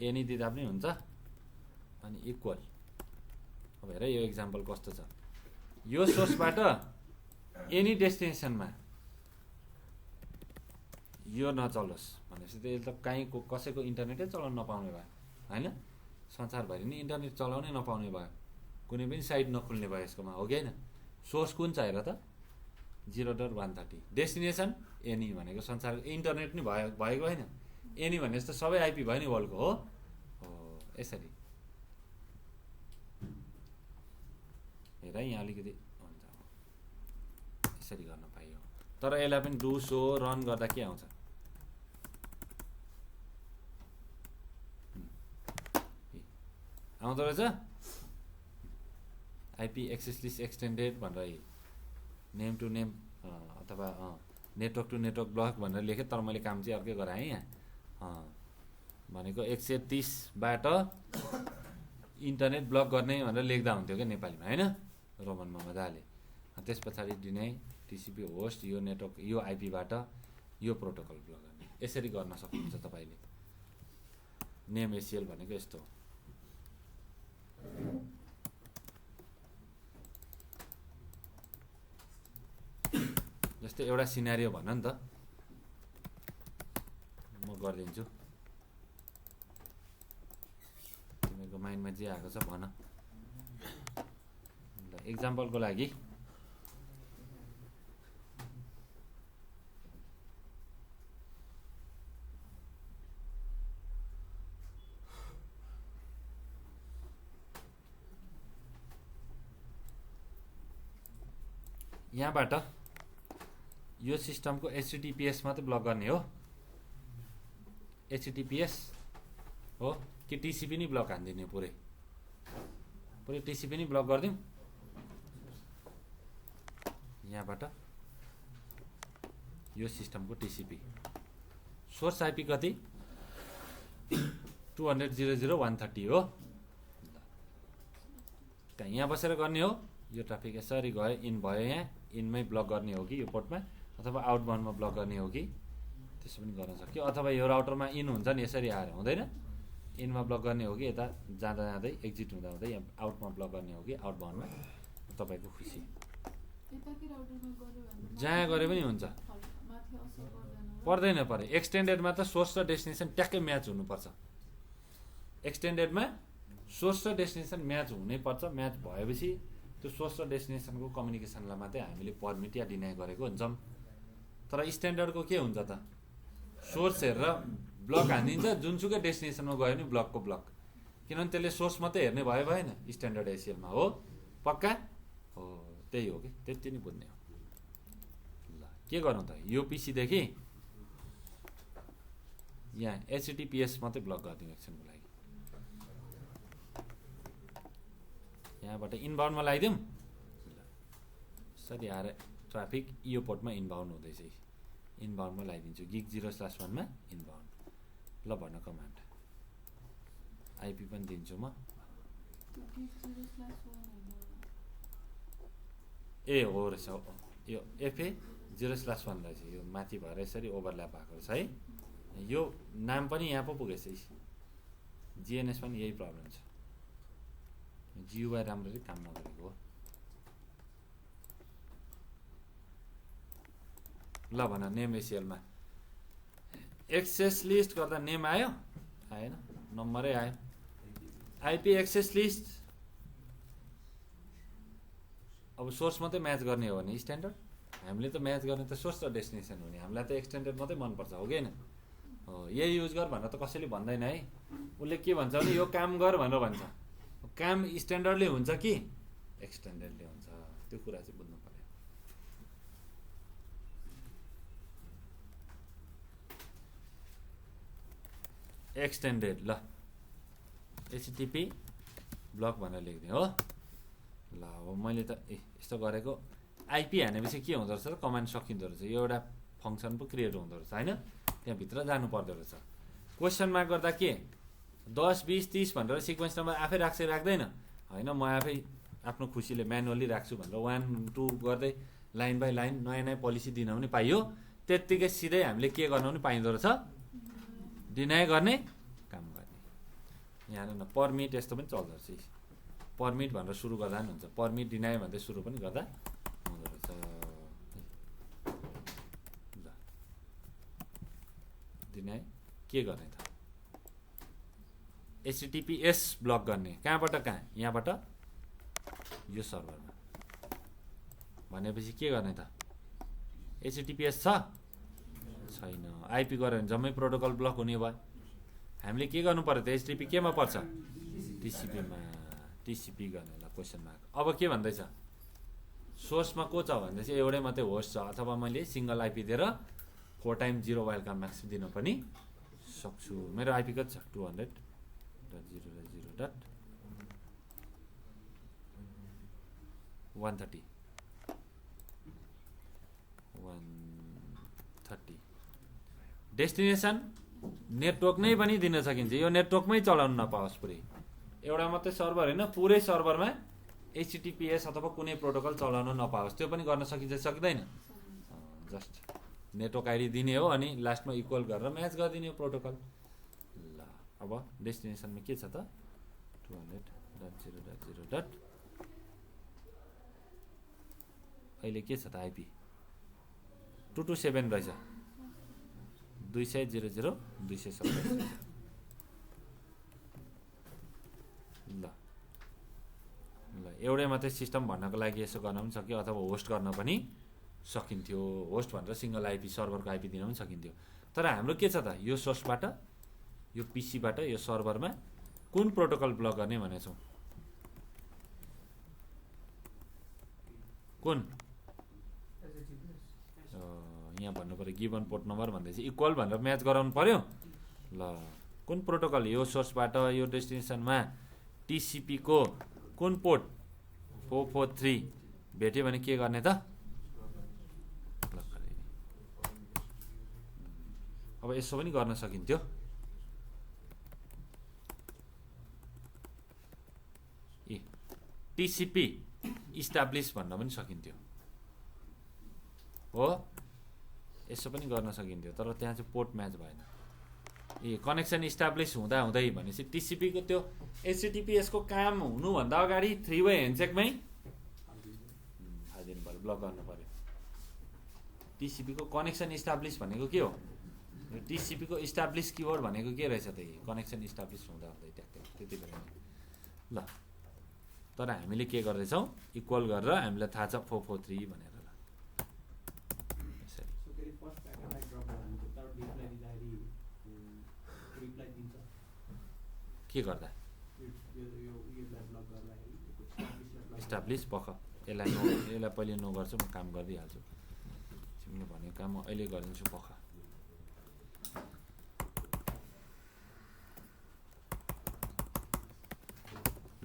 एनी दिँदा पनि हुन्छ अनि इक्वल अब हेर यो एक्जाम्पल कस्तो छ यो सोर्सबाट एनी डेस्टिनेसनमा यो नचलोस् भनेपछि त यसले त कहीँको कसैको इन्टरनेटै चलाउन नपाउने भयो होइन संसारभरि नै इन्टरनेट चलाउनै नपाउने भयो कुनै पनि साइट नखुल्ने भयो यसकोमा हो कि होइन सोर्स कुन छ हेर त 0.130 डेस्टिनेसन एनी भनेको संसारको इन्टरनेट नै भएको होइन एनी भनेपछि त सबै आइपी भयो नि वर्ल्डको हो यसरी हेर यहाँ अलिकति हुन्छ यसरी गर्न पाइयो तर यसलाई पनि डु सो रन गर्दा के आउँछ आउँदो रहेछ आइपी एक्सेस लिस्ट एक्सटेन्डेड भनेर नेम टु नेम अथवा नेटवर्क टु नेटवर्क ब्लक भनेर लेखेँ तर मैले काम चाहिँ अर्कै गराएँ यहाँ भनेको 130बाट इन्टरनेट ब्लक गर्ने भनेर लेख्दा हुन्थ्यो क्या नेपालीमा होइन रोमनमा मजाले त्यस पछाडि डिनाइ टिसिपी होस्ट यो नेटवर्क यो आइपीबाट यो प्रोटोकल ब्लक गर्ने यसरी गर्न सक्नुहुन्छ तपाईँले नेम एसिएल भनेको यस्तो हो जस्तै एउटा सिनारियो भन नि त म गरिदिन्छु तिमीहरूको माइन्डमा जे आएको छ भन ल एक्जाम्पलको लागि यहाँबाट यो सिस्टमको एचटीटीपीएस मात्रै ब्लक गर्ने हो एचटीटीपीएस हो कि टिसिपी नै ब्लक हानिदिने पुरै टिसिपी नै ब्लक गरिदिउँ यहाँबाट यो सिस्टमको टिसिपी सोर्स आइपी कति 200.0.0.130 हो त्यहाँ यहाँ बसेर गर्ने हो यो ट्राफिक यसरी गयो इन भयो यहाँ इनमै ब्लक गर्ने हो कि यो पोर्टमा अथवा आउटबाउन्डमा ब्लक गर्ने हो कि त्यसो पनि गर्न सक्यो अथवा यो राउटरमा इन हुन्छ नि यसरी आएर हुँदैन इनमा ब्लक गर्ने हो कि यता जाँदा जाँदै एक्जिट हुँदा हुँदै यहाँ आउटमा ब्लक गर्ने हो कि आउटबाउन्डमा तपाईँको खुसी जहाँ गरे पनि हुन्छ पर्दैन परे एक्सटेन्डेडमा त सोर्स र डेस्टिनेसन ट्याक्कै म्याच हुनुपर्छ एक्सटेन्डेडमा सोर्स र डेस्टिनेसन म्याच हुनैपर्छ म्याच भएपछि त्यो सोर्स र डेस्टिनेसनको कम्युनिकेसनलाई मात्रै हामीले पर्मिट या डिनाइ गरेको हुन्छौँ तर स्ट्यान्डर्डको के हुन्छ त सोर्स हेरेर ब्लक हानिदिन्छ जुनसुकै डेस्टिनेसनमा गयो भने ब्लकको ब्लक किनभने त्यसले सोर्स मात्रै हेर्ने भयो भएन स्ट्यान्डर्ड एसिएलमा हो पक्का हो त्यही हो कि त्यति नै बुझ्ने हो ल के गरौँ त यो पिसीदेखि यहाँ एचटीटीपीएस मात्रै ब्लक गरिदिउँ एकछिनको लागि यहाँबाट इनबाउन्डमा लगाइदिउँ यसरी आएर ट्राफिक यो पोर्टमा इनबाउन्ड हुँदैछ इनबाउन्डमा लगाइदिन्छु गिग 0/1 मा इनबाउन्ड ल भन कमान्ड आइपी पनि दिन्छु म ए हो रहेछ यो एफए 0/1 रहेछ यो माथि भएर यसरी ओभरल्याप भएको रहेछ है यो नाम पनि यहाँ पो पुगेछ जिएनएस पनि यही प्रब्लम छ जियुआई राम्ररी काम नगरेको हो ल भन नेम एसिएलमा एक्सेस लिस्ट गर्दा नेम आयो आएन नम्बरै आयो आइपी एक्सेस लिस्ट अब सोर्स मात्रै म्याच गर्ने हो भने स्ट्यान्डर्ड हामीले त म्याच गर्ने त सोर्स र डेस्टिनेसन हो नि हामीलाई त एक्सटेन्डेड मात्रै मनपर्छ हो कि होइन हो यही युज गर भनेर त कसैले भन्दैन है उसले के भन्छ भने यो काम गर भनेर भन्छ काम स्ट्यान्डर्डले हुन्छ कि एक्सटेन्डेडले हुन्छ त्यो कुरा चाहिँ बुझ्नु पर्यो एक्सटेन्डेड ल एचटीटीपी ब्लक भनेर लेखिदिएँ हो ल अब मैले त यस्तो गरेको आइपी हानेपछि के हुँदो रहेछ र कमान्ड सकिँदो रहेछ यो एउटा फङ्सन पो क्रिएट हुँदो रहेछ होइन, त्यहाँभित्र जानु पर्दो रहेछ। क्वेसन मार्क गर्दा के 10 20 30 भनेर सिक्वेन्स नम्बर आफै राख्छ राख्दैन होइन, म आफै आफ्नो खुसीले म्यानुअली राख्छु भनेर 1 2 गर्दै लाइन बाई लाइन नयाँ नयाँ पोलिसी दिन पनि पाइयो। त्यत्तिकै सिधै हामीले के गर्न पनि पाइँदो रहेछ, डिनाइ गर्ने काम गर्ने। यहाँ न परमिट यस्तो पनि चल्दो रहेछ, परमिट भनेर सुरु गर्दा पनि हुन्छ, परमिट डिनाइ भन्दै सुरु पनि गर्दा हुँदो रहेछ। ल डिनाइ के गर्ने त, HTTPS ब्लक गर्ने, कहाँबाट कहाँ, यहाँबाट यो सर्भरमा भनेपछि के गर्ने त, HTTPS छ छैन, आइपी गऱ्यो भने जम्मै प्रोटोकल ब्लक हुने भयो। हामीले के गर्नु पर्यो त, HTTP केमा पर्छ, TCPमा, TCP गर्ने। ल क्वेसन मार्क। अब के भन्दैछ, सोर्समा को छ भन्दा चाहिँ एउटै मात्रै होस्ट छ, अथवा मैले सिङ्गल आइपी दिएर 4 टाइम 0 वेलकम म्याक्स दिन पनि सक्छु। मेरो आइपी कति छ 200.0.130 130। डेस्टिनेसन नेटवर्क नै पनि दिन सकिन्छ, यो नेटवर्कमै चलाउनु नपाओस् पुरै, एउटा मात्रै सर्भर होइन पुरै सर्भरमा HTTPS अथवा कुनै प्रोटोकल चलाउन नपाओस्, त्यो पनि गर्न सकिन्छ सक्दैन। जस्ट नेटवर्क आइडी दिने हो अनि लास्टमा इक्वल गरेर म्याच गरिदिने हो प्रोटोकल। ल अब डेस्टिनेसनमा के छ त 200.0.0. अहिले के छ त आइपी 227 रहेछ, 200.0.0.227। ल ल एउटै मात्रै सिस्टम भन्नको लागि यसो गर्न पनि सक्यो, अथवा होस्ट गर्न पनि सकिन्थ्यो। होस्ट भनेर सिङ्गल आइपी सर्भरको आइपी दिन पनि सकिन्थ्यो। तर हाम्रो के छ त, यो सोर्सबाट यो पिसीबाट यो सर्भरमा कुन प्रोटोकल ब्लक गर्ने भनेछौँ, कुन यहाँ भन्नु पऱ्यो, गिभन पोर्ट नम्बर भन्दै चाहिँ इक्वल भनेर म्याच गराउनु पर्यो। ल कुन प्रोटोकल, यो सोर्सबाट यो डेस्टिनेसनमा TCP को कुन पोर्ट 443 भेट्यो भने के गर्ने त, अब यसो पनि गर्न सकिन्थ्यो। TCP इस्टाब्लिस भन्न पनि सकिन्थ्यो हो, यसो पनि गर्न सकिन्थ्यो। तर त्यहाँ चाहिँ पोर्ट म्याच भएन। कनेक्सन इस्टाब्लिस हुँदा हुँदै भनेपछि TCP को त्यो HTTPS को काम हुनुभन्दा अगाडि 3 वे ह्यान्डसेकमै हालिदिनु पऱ्यो, ब्लक गर्नु पऱ्यो। TCP को कनेक्सन इस्टाब्लिस भनेको के हो, TCP को इस्टाब्लिस किवर्ड भनेको के रहेछ त, कनेक्सन इस्टाब्लिस हुँदा हुँदै त्यति बेला। ल तर हामीले के गर्दैछौँ, इक्वल गरेर हामीलाई थाहा छ 443 भनेर। ल के गर्दा इस्टाब्लिस पख यसलाई पहिले नो गर्छु, म काम गरिदिइहाल्छु। तिमीले भनेको काम म अहिले गरिदिन्छु पख।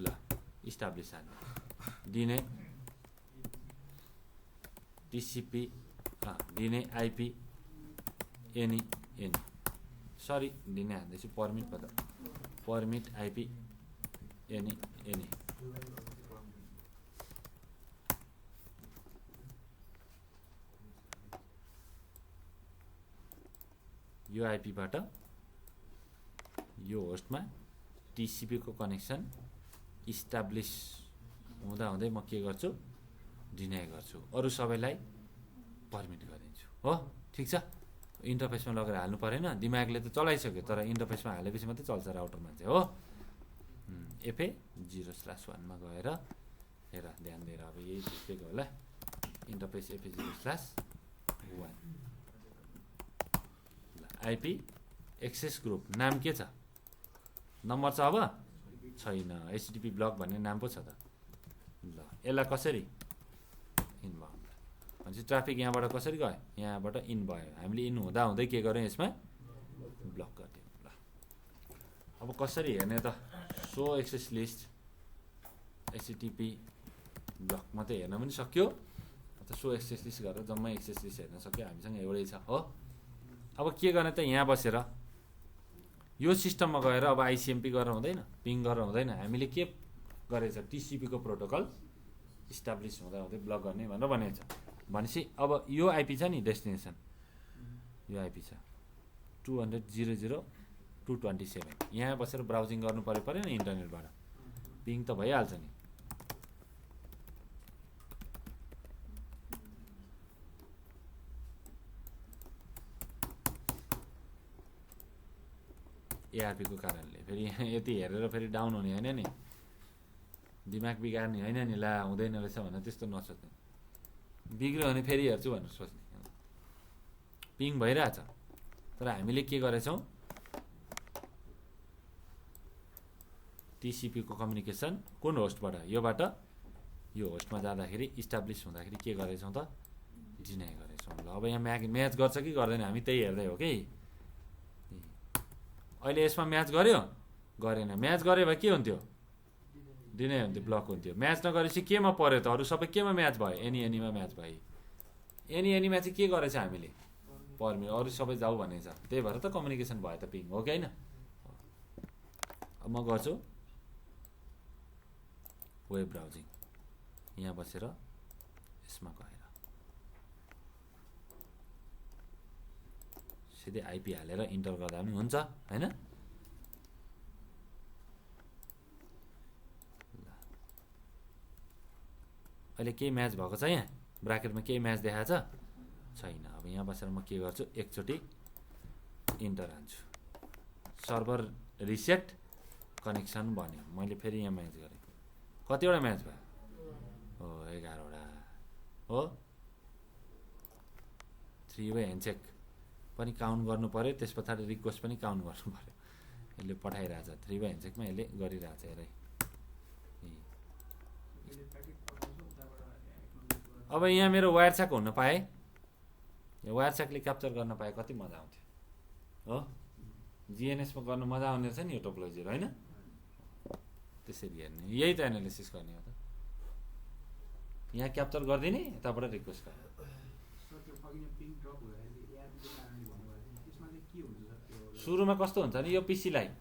ल इस्टाब्लिस हाल्नु दिने TCP दिने आइपी एनी सरी दिने हाल्दैछु परमिट पद, परमिट आइपी एनी यो आइपीबाट यो होस्टमा TCP को कनेक्सन इस्टाब्लिस हुँदा हुँदै म के गर्छु, डिनाइ गर्छु, अरू सबैलाई परमिट गरिदिन्छु हो। ठिक छ, इन्टरफेसमा लगेर हाल्नु परेन, दिमागले त चलाइसक्यो तर इन्टरफेसमा हालेपछि मात्रै चल्छ राउटरमा चाहिँ हो। FA 0/1 मा गएर हेर ध्यान दिएर, अब यही देखेको होला, इन्टरफेस FA 0/1। ल आइपी एक्सेस ग्रुप नाम के छ, नम्बर छ अब छैन, HTTP ब्लक भन्ने नाम पो छ त। ल यसलाई कसरी इन भयो भनेपछि ट्राफिक यहाँबाट कसरी गयो, यहाँबाट इन भयो, हामीले इन हुँदा हुँदै के गर्यौँ, यसमा ब्लक गरिदियौँ। ल अब कसरी हेर्ने त, so access list HTTP block मात्रै हेर्न पनि सक्यो, सो एक्सेस लिस्ट गरेर जम्मै एक्सेस लिस्ट हेर्न सक्यो हामीसँग एउटै छ हो। अब के गर्ने त यहाँ बसेर यो सिस्टममा गएर अब आइसिएमपी गरेर हुँदैन, पिङ गरेर हुँदैन, हामीले के गरेछ टिसिपीको प्रोटोकल इस्टाब्लिस हुँदा हुँदै ब्लक गर्ने भनेर भनेको छ। भनेपछि अब यो आइपी छ नि डेस्टिनेसन, यो आइपी छ 200.0.0.227 यहाँ बसेर ब्राउजिङ गर्नु परेन इन्टरनेटबाट, पिङ त भइहाल्छ नि। एआरपीको कारणले फेरि यति हेरेर फेरि डाउन हुने होइन नि, दिमाग बिगार्ने होइन नि, ला हुँदैन रहेछ भनेर त्यस्तो नसोच्ने, बिग्रियो भने फेरि हेर्छु भनेर सोच्ने। पिङ भइरहेछ तर हामीले के गरेछौँ टिसिपीको कम्युनिकेसन कुन होस्टबाट, योबाट यो होस्टमा जाँदाखेरि इस्टाब्लिस हुँदाखेरि के गरेछौँ त डिनाइ गरेछौँ। ल अब यहाँ म्याच गर्छ कि गर्दैन हामी त्यही हेर्दै हो कि। अहिले यसमा म्याच गर्यो गरेन, म्याच गरे भए के हुन्थ्यो डिनाइ हुन्थ्यो, ब्लक हुन्थ्यो। म्याच नगरेपछि केमा पऱ्यो त, अरू सबै केमा म्याच भयो, एनीमा म्याच भयो। एनीमा चाहिँ के गरेछ हामीले पर्मिट, अरू सबै जाऊ भनेछ, त्यही भएर त कम्युनिकेसन भयो त पिङ हो कि होइन। अब म गर्छु वेब ब्राउजिङ, यहाँ बसेर यसमा गएर सिधै आइपी हालेर इन्टर गर्दा पनि हुन्छ होइन। अहिले केही म्याच भएको छ, यहाँ ब्राकेटमा केही म्याच देखाएको छैन। अब यहाँ बसेर म के गर्छु एकचोटि इन्टर हान्छु, सर्भर रिसेट कनेक्सन भन्यो, मैले फेरि यहाँ म्याच गरेँ, कतिवटा म्याच भयो हो 11वटा हो। 3 वे ह्यान्डसेक पनि काउन्ट गर्नु पऱ्यो, त्यस पछाडि रिक्वेस्ट पनि काउन्ट गर्नु पऱ्यो। यसले पठाइरहेछ 3 वे ह्यान्डसेकमा, यसले गरिरहेछ हेर। अब यहाँ मेरो वायर स्याक हुन पाएँ, यो वायर स्याकले क्याप्चर गर्न पाए कति मजा आउँथ्यो हो। जिएनएसमा गर्न मजा आउने रहेछ नि यो टोपोलोजीहरू होइन, त्यसरी हेर्ने, यही त एनालिसिस गर्ने हो त। यहाँ क्याप्चर गरिदिने, यताबाट रिक्वेस्ट गर्ने। सुरुमा कस्तो हुन्छ नि, यो पिसीलाई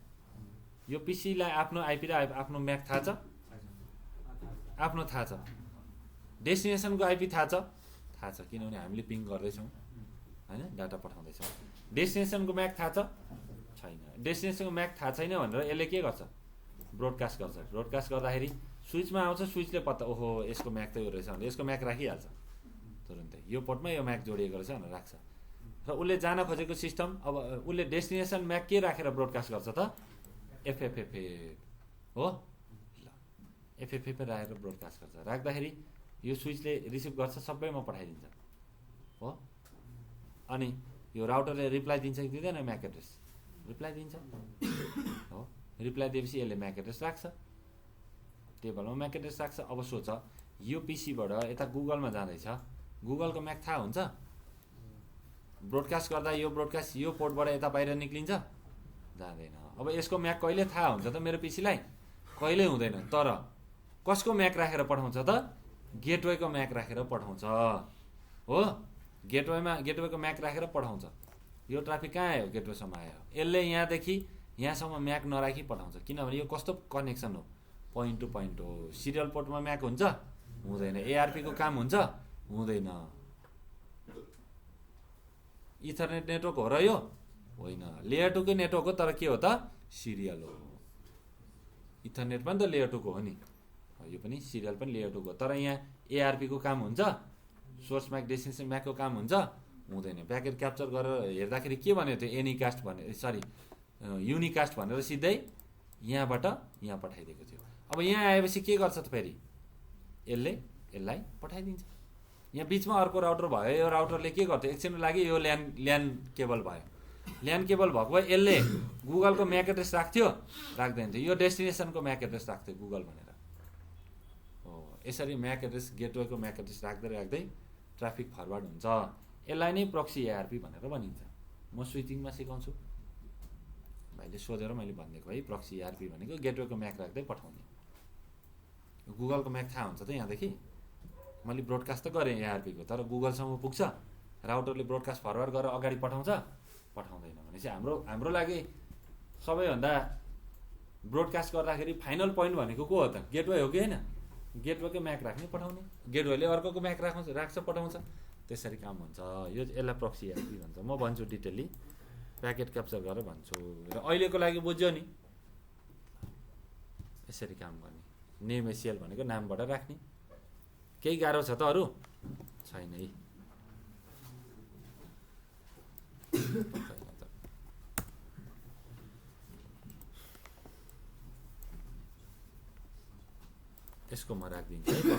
आफ्नो आइपी र आफ्नो म्याक थाहा छ, आफ्नो थाहा छ, डेस्टिनेसनको आइपी थाहा छ किनभने हामीले पिङ गर्दैछौँ होइन, डाटा पठाउँदैछौँ। डेस्टिनेसनको म्याक थाहा छैन, डेस्टिनेसनको म्याक थाहा छैन भनेर यसले के गर्छ ब्रोडकास्ट गर्छ। ब्रोडकास्ट गर्दाखेरि स्विचमा आउँछ, स्विचले पत्ता ओहो यसको म्याक त यो रहेछ भनेर यसको म्याक राखिहाल्छ तुरुन्तै, यो पोर्टमा यो म्याक जोडिएको रहेछ भनेर राख्छ। र उसले जान खोजेको सिस्टम, अब उसले डेस्टिनेसन म्याक के राखेर ब्रोडकास्ट गर्छ त एफएफएफए हो। ल एफएफएफए राखेर ब्रोडकास्ट गर्छ, राख्दाखेरि यो स्विचले रिसिभ गर्छ, सबैमा पठाइदिन्छ हो। अनि यो राउटरले रिप्लाई दिन्छ कि दिँदैन, म्याक एड्रेस रिप्लाई दिन्छ हो। रिप्लाई दिएपछि यसले म्याक एड्रेस राख्छ, टेबलमा म्याक एड्रेस राख्छ। अब सोच यो पिसीबाट यता गुगलमा जाँदैछ, गुगलको म्याक थाहा हुन्छ, ब्रोडकास्ट गर्दा यो ब्रोडकास्ट यो पोर्टबाट यता बाहिर निक्लिन्छ जाँदैन। अब यसको म्याक कहिले थाहा हुन्छ त मेरो पिसीलाई, कहिले हुँदैन। तर कसको म्याक राखेर पठाउँछ त, गेटवेको म्याक राखेर पठाउँछ हो। गेटवेको म्याक राखेर पठाउँछ। यो ट्राफिक कहाँ आयो, गेटवेसम्म आयो, यसले यहाँदेखि यहाँसम्म म्याक नराखी पठाउँछ, किनभने यो कस्तो कनेक्सन हो, पोइन्ट टु पोइन्ट हो। सिरियल पोर्टमा म्याक हुन्छ हुँदैन, एआरपीको काम हुन्छ हुँदैन। इथरनेट नेटवर्क हो र यो होइन, लेयर 2 कै नेटवर्क हो, तर के हो त सिरियल हो। इथरनेट पनि त लेयर 2 को हो नि, यो पनि सिरियल पनि लेयर 2 को। तर यहाँ एआरपीको काम हुन्छ, सोर्स म्याक डेस्टिनेसन म्याकको काम हुन्छ हुँदैन। प्याकेट क्याप्चर गरेर हेर्दाखेरि के भनेको थियो, एनीकास्ट भने सरी युनिकास्ट भनेर सिधै यहाँबाट यहाँ पठाइदिएको थियो। अब यहाँ आएपछि के गर्छ त फेरि यसलाई पठाइदिन्छ। यहाँ बिचमा अर्को राउटर भयो, यो राउटरले के गर्थ्यो एकछिनको लागि यो ल्यान केबल भयो, ल्यान केबल भएको भए यसले गुगलको म्याक एड्रेस राख्थ्यो राख्दैन थियो, यो डेस्टिनेसनको म्याक एड्रेस राख्थ्यो गुगल भनेर हो। यसरी म्याक एड्रेस गेटवेको म्याक एड्रेस राख्दै ट्राफिक फरवर्ड हुन्छ। यसलाई नै प्रक्सी एआरपी भनेर भनिन्छ। म स्विचिङमा सिकाउँछु, भाइले सोधेर मैले भनिदिएको है। प्रक्सी एआरपी भनेको गेटवेको म्याक राख्दै पठाउने। गुगलको म्याक थाहा हुन्छ त यहाँदेखि, मैले ब्रोडकास्ट त गरेँ एआरपीको, तर गुगलसम्म पुग्छ, राउटरले ब्रोडकास्ट फरवर्ड गरेर अगाडि पठाउँदैन भने चाहिँ हाम्रो लागि सबैभन्दा ब्रोडकास्ट गर्दाखेरि फाइनल पोइन्ट भनेको को हो त? गेटवे हो कि होइन? गेटवेकै म्याक राख्ने पठाउने, गेटवेले अर्कोको म्याक राख्छ पठाउँछ, त्यसरी काम हुन्छ। यसलाई प्रक्सी एआरपी भन्छ। म भन्छु डिटेली, प्याकेट क्याप्चर गरेर भन्छु र अहिलेको लागि बुझ्यो नि, यसरी काम गर्ने। नेम एसिएल भनेको नामबाट राख्ने। केही गाह्रो छ त अरू? छैन है। यसको म राखिदिन्छु है।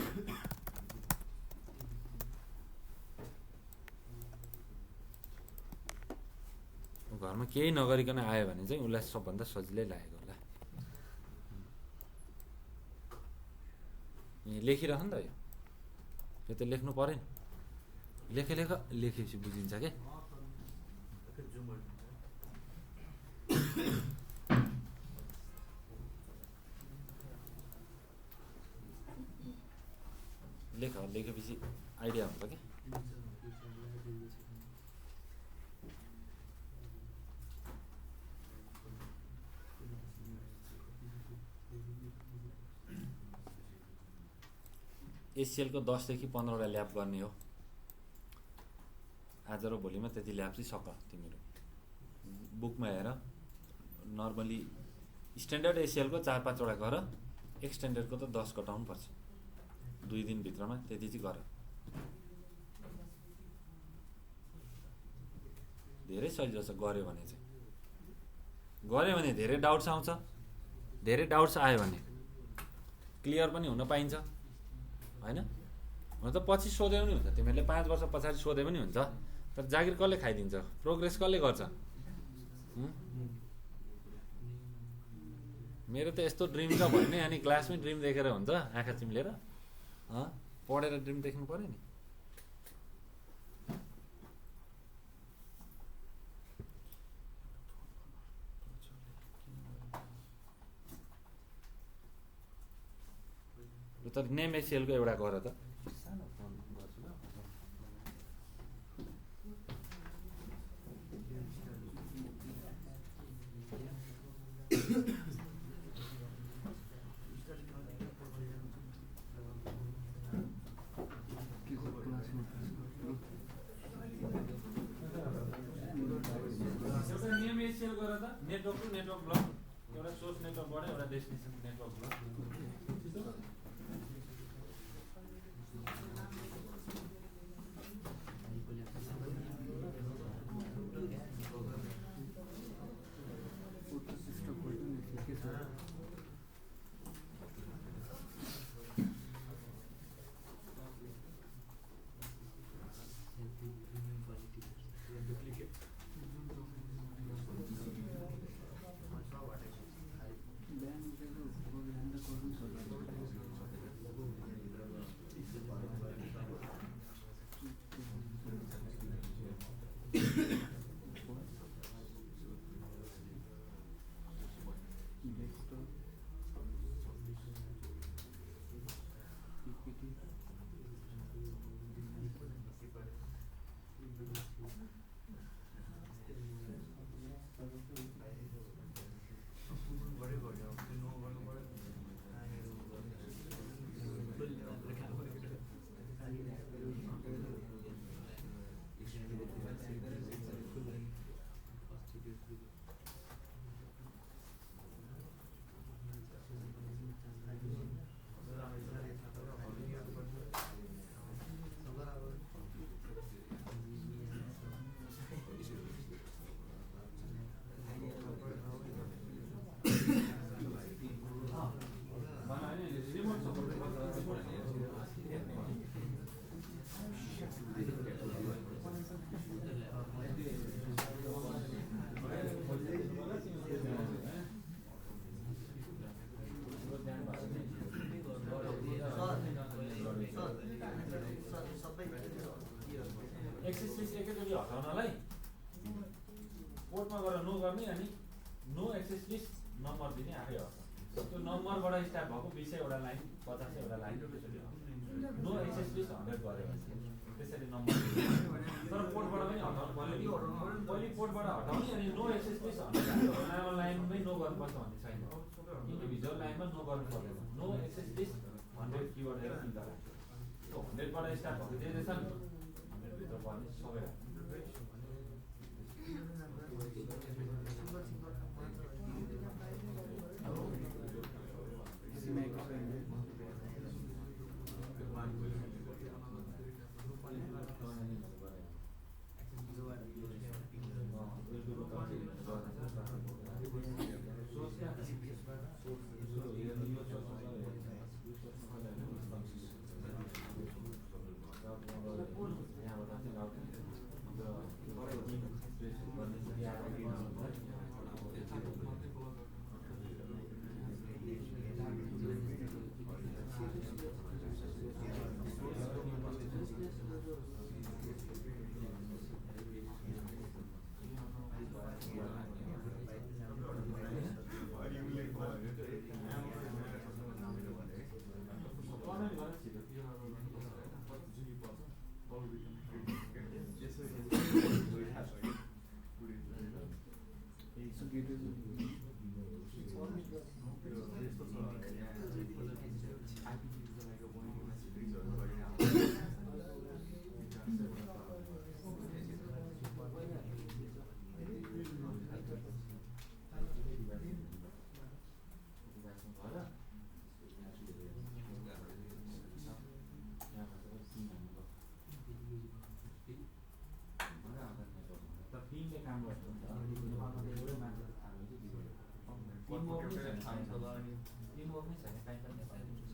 घरमा केही नगरिकन आयो भने चाहिँ उसलाई सबभन्दा सजिलै लागेको होला। लेखिरह नि त, यो त लेख्नु पऱ्यो नि। लेखेपछि बुझिन्छ के। लेखेपछि आइडिया हुन्छ कि। एसिएलको 10 देखि 15 वटा ल्याब गर्ने हो। आज र भोलिमा त्यति ल्याब चाहिँ सक तिमीहरू बुकमा हेर। नर्मली स्ट्यान्डर्ड एसिएलको 4-5 वटा गर, एक्सटेन्डेडको त 10 कटाउनु पर्छ 2 दिनभित्रमा। त्यति चाहिँ गर। धेरै सजिलो छ गऱ्यो भने चाहिँ। गऱ्यो भने धेरै डाउट्स आउँछ। धेरै डाउट्स आयो भने क्लियर पनि हुन पाइन्छ होइन? हुन त पछि सोधे पनि हुन्छ, तिमीहरूले 5 वर्ष पछाडि सोधे पनि हुन्छ। तर जागिर कसले खाइदिन्छ? प्रोग्रेस कसले गर्छ? मेरो त यस्तो ड्रिम छ भन्ने, अनि क्लासमै ड्रिम देखेर हुन्छ आँखा चिम्लेर? पढेर ड्रिम देख्नु पऱ्यो नि। तर नेम एसिएलको एउटा गर त। एउटा नेम एसिएल गर त। नेटवर्क टु नेटवर्क ब्लक, एउटा सोर्स नेटवर्कबाट एउटा destination network block. Access list एकैचोटि हटाउनलाई कोर्टमा गएर नो गर्ने, अनि नो एक्सेस लिस्ट नम्बर दिने आफै हट्छ। त्यो नम्बरबाट स्टार्ट भएको 20 वटा लाइन 50 वटा लाइन त्यसरी नो एक्सेस लिस्ट 100 गऱ्यो भने त्यसरी नम्बर तर पोर्टबाट पनि हटाउनु पर्यो पहिले पोर्टबाट हटाउने अनि नो एक्सेस लिस्ट 100 नर्मल लाइनमै नो गर्नुपर्छ भन्ने छैन इन्डिभिजुअल लाइनमा नो गर्नु पर्दैन नो एक्सेस लिस्ट 100 किवर्ड हेरेर चिन्ता लाग्छ त्यो 100 बाट स्टार्ट भएको जे छ नि 100 भित्र पर्ने सबै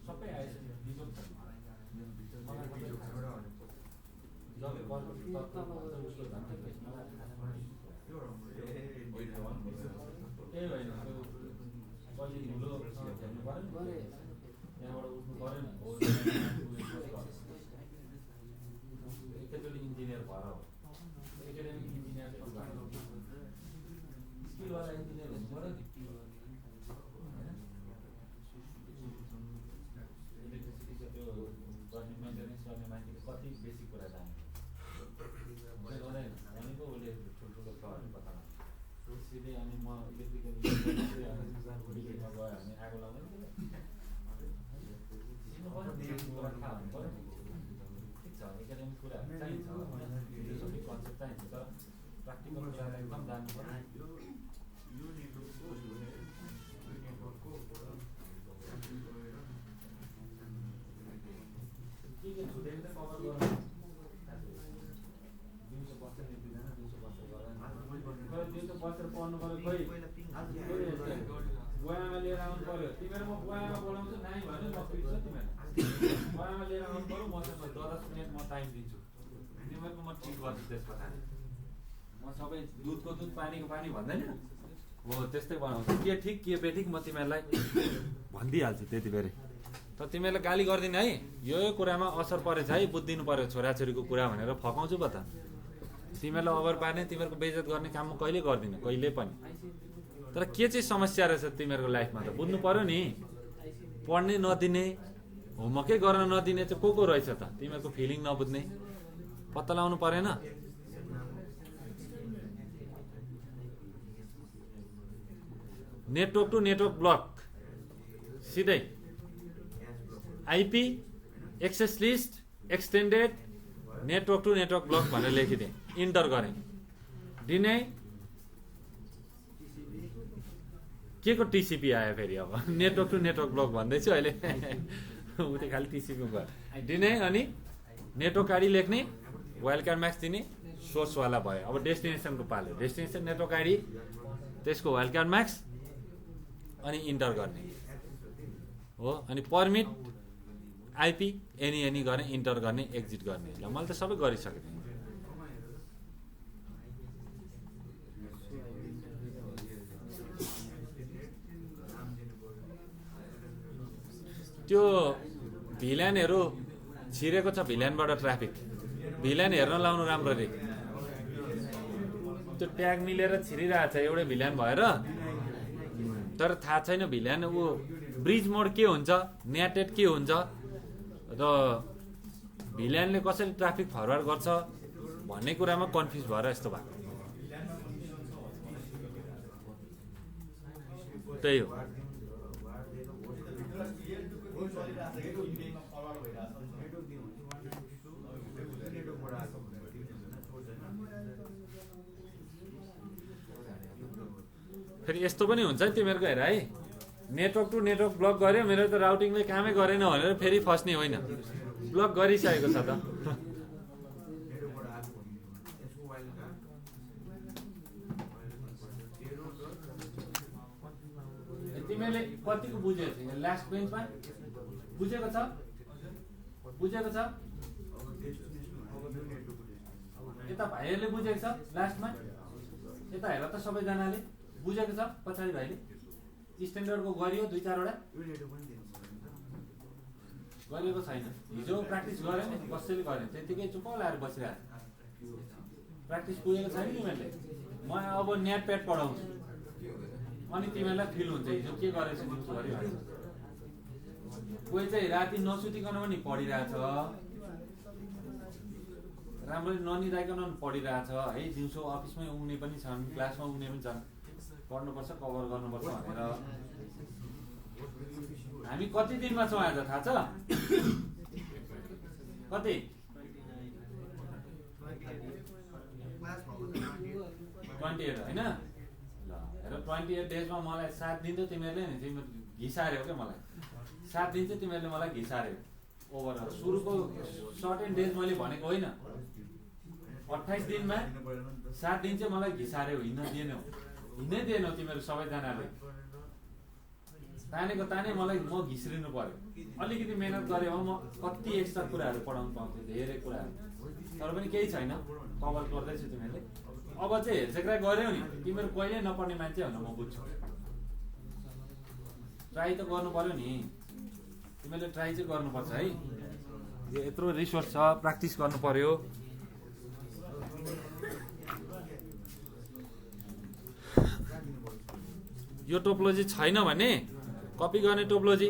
सबै आएछ बिजोग छ त्यही होइन पछि धुलो हेर्नु पऱ्यो नि त्यहाँबाट उठ्नु पऱ्यो नि एकैचोटि इन्जिनियर भएर हो एकाडेमिक इन्जिनियर स्किलवाला इन्जिनियर हुनु पऱ्यो नि इलेक्ट्रिसिटीको त्यो गर्ने मेन्टेनेन्स गर्ने मान्छेले कति बेसी कुरा जाने गर्दैन भनेको उसले ठुल्ठुलो फ्लहरू बताउनु सिधै अनि म इलेक्ट्रिकल बिल्डिङमा गयो भने आगो लाउँदैन थाहा हुनु पऱ्यो ठिक छ एकाडेमिक कुराहरू चाहिन्छ फिलोसफिक कन्सेप्ट चाहिन्छ तर प्र्याक्टिकल कुराहरू एकदम जानु पऱ्यो के छुटेर चाहिँ कभर गर्नु दिउँसो बस्छ नि दुईजना दिउँसो बस्छ गर्दैन दिउँसो बसेर पढ्नु पऱ्यो खोइ बुवाआमा लिएर आउनु पऱ्यो तिमीहरू म बुवाआमा बोलाउँछु नाइ भन्यो म पिट्छु तिमीहरू बुवाआमा लिएर आउनु पऱ्यो मसँग 10 मिनट म टाइम दिन्छु तिमीहरूको म ट्रिट गर्छु त्यस पछाडि म सबै दुधको दुध पानीको पानी भन्दैन हो त्यस्तै बनाउँछु के ठिक के बेठिक म तिमीहरूलाई भनिदिइहाल्छु त्यति बेरै तर तिमीहरूलाई गाली गर्दिन है यो कुरामा असर परेछ है बुझिदिनु पर्यो छोराछोरीको कुरा भनेर फकाउँछु पो त तिमीहरूलाई अभर पार्ने तिमीहरूको बेइज्जत गर्ने काम म कहिले गर्दिनँ कहिले पनि तर के चाहिँ समस्या रहेछ तिमीहरूको लाइफमा त बुझ्नु पर्यो नि पढ्नै नदिने होमवर्कै गर्न नदिने चाहिँ को रहेछ त तिमीहरूको फिलिङ नबुझ्ने पत्ता लगाउनु परेन नेटवर्क टु नेटवर्क ब्लक सिधै IP access list extended network to network block भनेर लेखिदिएँ इन्टर गरेँ डिने के को टिसिपी आयो फेरि अब नेटवर्क टु नेटवर्क ब्लक भन्दैछु अहिले उ त खालि टिसिपी भयो डिने अनि नेटवर्क आइडी लेख्ने वाइल्ड कार्ड म्याक्स दिने सोर्सवाला भयो अब डेस्टिनेसनको पाल्यो डेस्टिनेसन नेटवर्क आइडी त्यसको वाइल्ड कार्ड म्याक्स अनि इन्टर गर्ने हो अनि पर्मिट आइपी एनी गर्ने इन्टर गर्ने एक्जिट गर्ने ल मैले त सबै गरिसकेँ त्यो भिल्यानहरू छिरेको छ भिल्यानबाट ट्राफिक भिल्यान हेर्न लाउनु राम्ररी त्यो ट्याग मिलेर छिरिरहेको छ एउटै भिल्यान भएर तर थाहा छैन भिल्यान ऊ ब्रिज मोड के हुन्छ न्याटेड के हुन्छ र भिल्यानले कसरी ट्राफिक फरवार्ड गर्छ भन्ने कुरामा कन्फ्युज भएर यस्तो भएको। त्यही हो। फेरि यस्तो पनि हुन्छ नि तिमीहरूको हेर है, नेटवर्क टु नेटवर्क ब्लक गर्यो, मेरो त राउटिङले कामै गरेन भनेर फेरि फस्ने होइन, ब्लक गरिसकेको छ त। तिमीले कतिको बुझेको छ लास्ट बेन्चमा? बुझेको छ? बुझेको छ? यता भाइहरूले बुझेको छ लास्टमा? यता हेर त सबैजनाले बुझेको छ? पछाडि भाइले स्ट्यान्डर्डको गरियो 2-4 वटा गरिएको छैन। हिजो प्र्याक्टिस गरे नि, कसैले गरेन, त्यतिकै चुप्प लाएर बसिरहेको। प्र्याक्टिस पुगेको छैन तिमीहरूले। म अब नेट प्याड पढाउँछु अनि तिमीहरूलाई फिल हुन्छ हिजो के गरेछ दिउँसो गरी। कोही चाहिँ राति नसुतिकन पनि पढिरहेछ, राम्ररी ननिदाइकन पनि पढिरहेछ है। दिउँसो अफिसमै उग्ने पनि छन्, क्लासमा उग्ने पनि छन्। पढ्नुपर्छ, कभर गर्नुपर्छ भनेर। हामी कति दिनमा छौँ आज थाहा छ? कति? 28 होइन? ल हेर 28 डेजमा मलाई 7 दिन त तिमीहरूले नि तिमीहरू घिसार्यो क्या मलाई। 7 दिन चाहिँ तिमीहरूले मलाई घिसार्यो ओभरअल। सुरुको सर्टेन डेज मैले भनेको होइन, 28 दिनमा 7 दिन चाहिँ मलाई घिसार्यो, हिँड्नै दिएनौ तिमीहरू सबैजनाले। तानेको ताने मलाई म घिस्रिनु पर्यो। अलिकति मेहनत गरे हो म कति एक्स्ट्रा कुराहरू पढाउनु पाउँथेँ, धेरै कुराहरू। तर पनि केही छैन, कभर गर्दैछु तिमीहरूले। अब चाहिँ हेरचेक्राइ गऱ्यौ नि, तिमीहरू कहिले नपढ्ने मान्छे भनेर म बुझ्छु। ट्राई त गर्नु पर्यो नि, तिमीहरूले ट्राई चाहिँ गर्नुपर्छ है। यत्रो रिसोर्स छ, प्र्याक्टिस गर्नु पर्यो। यो टोपोलोजी छैन भने कपी गर्ने टोपोलोजी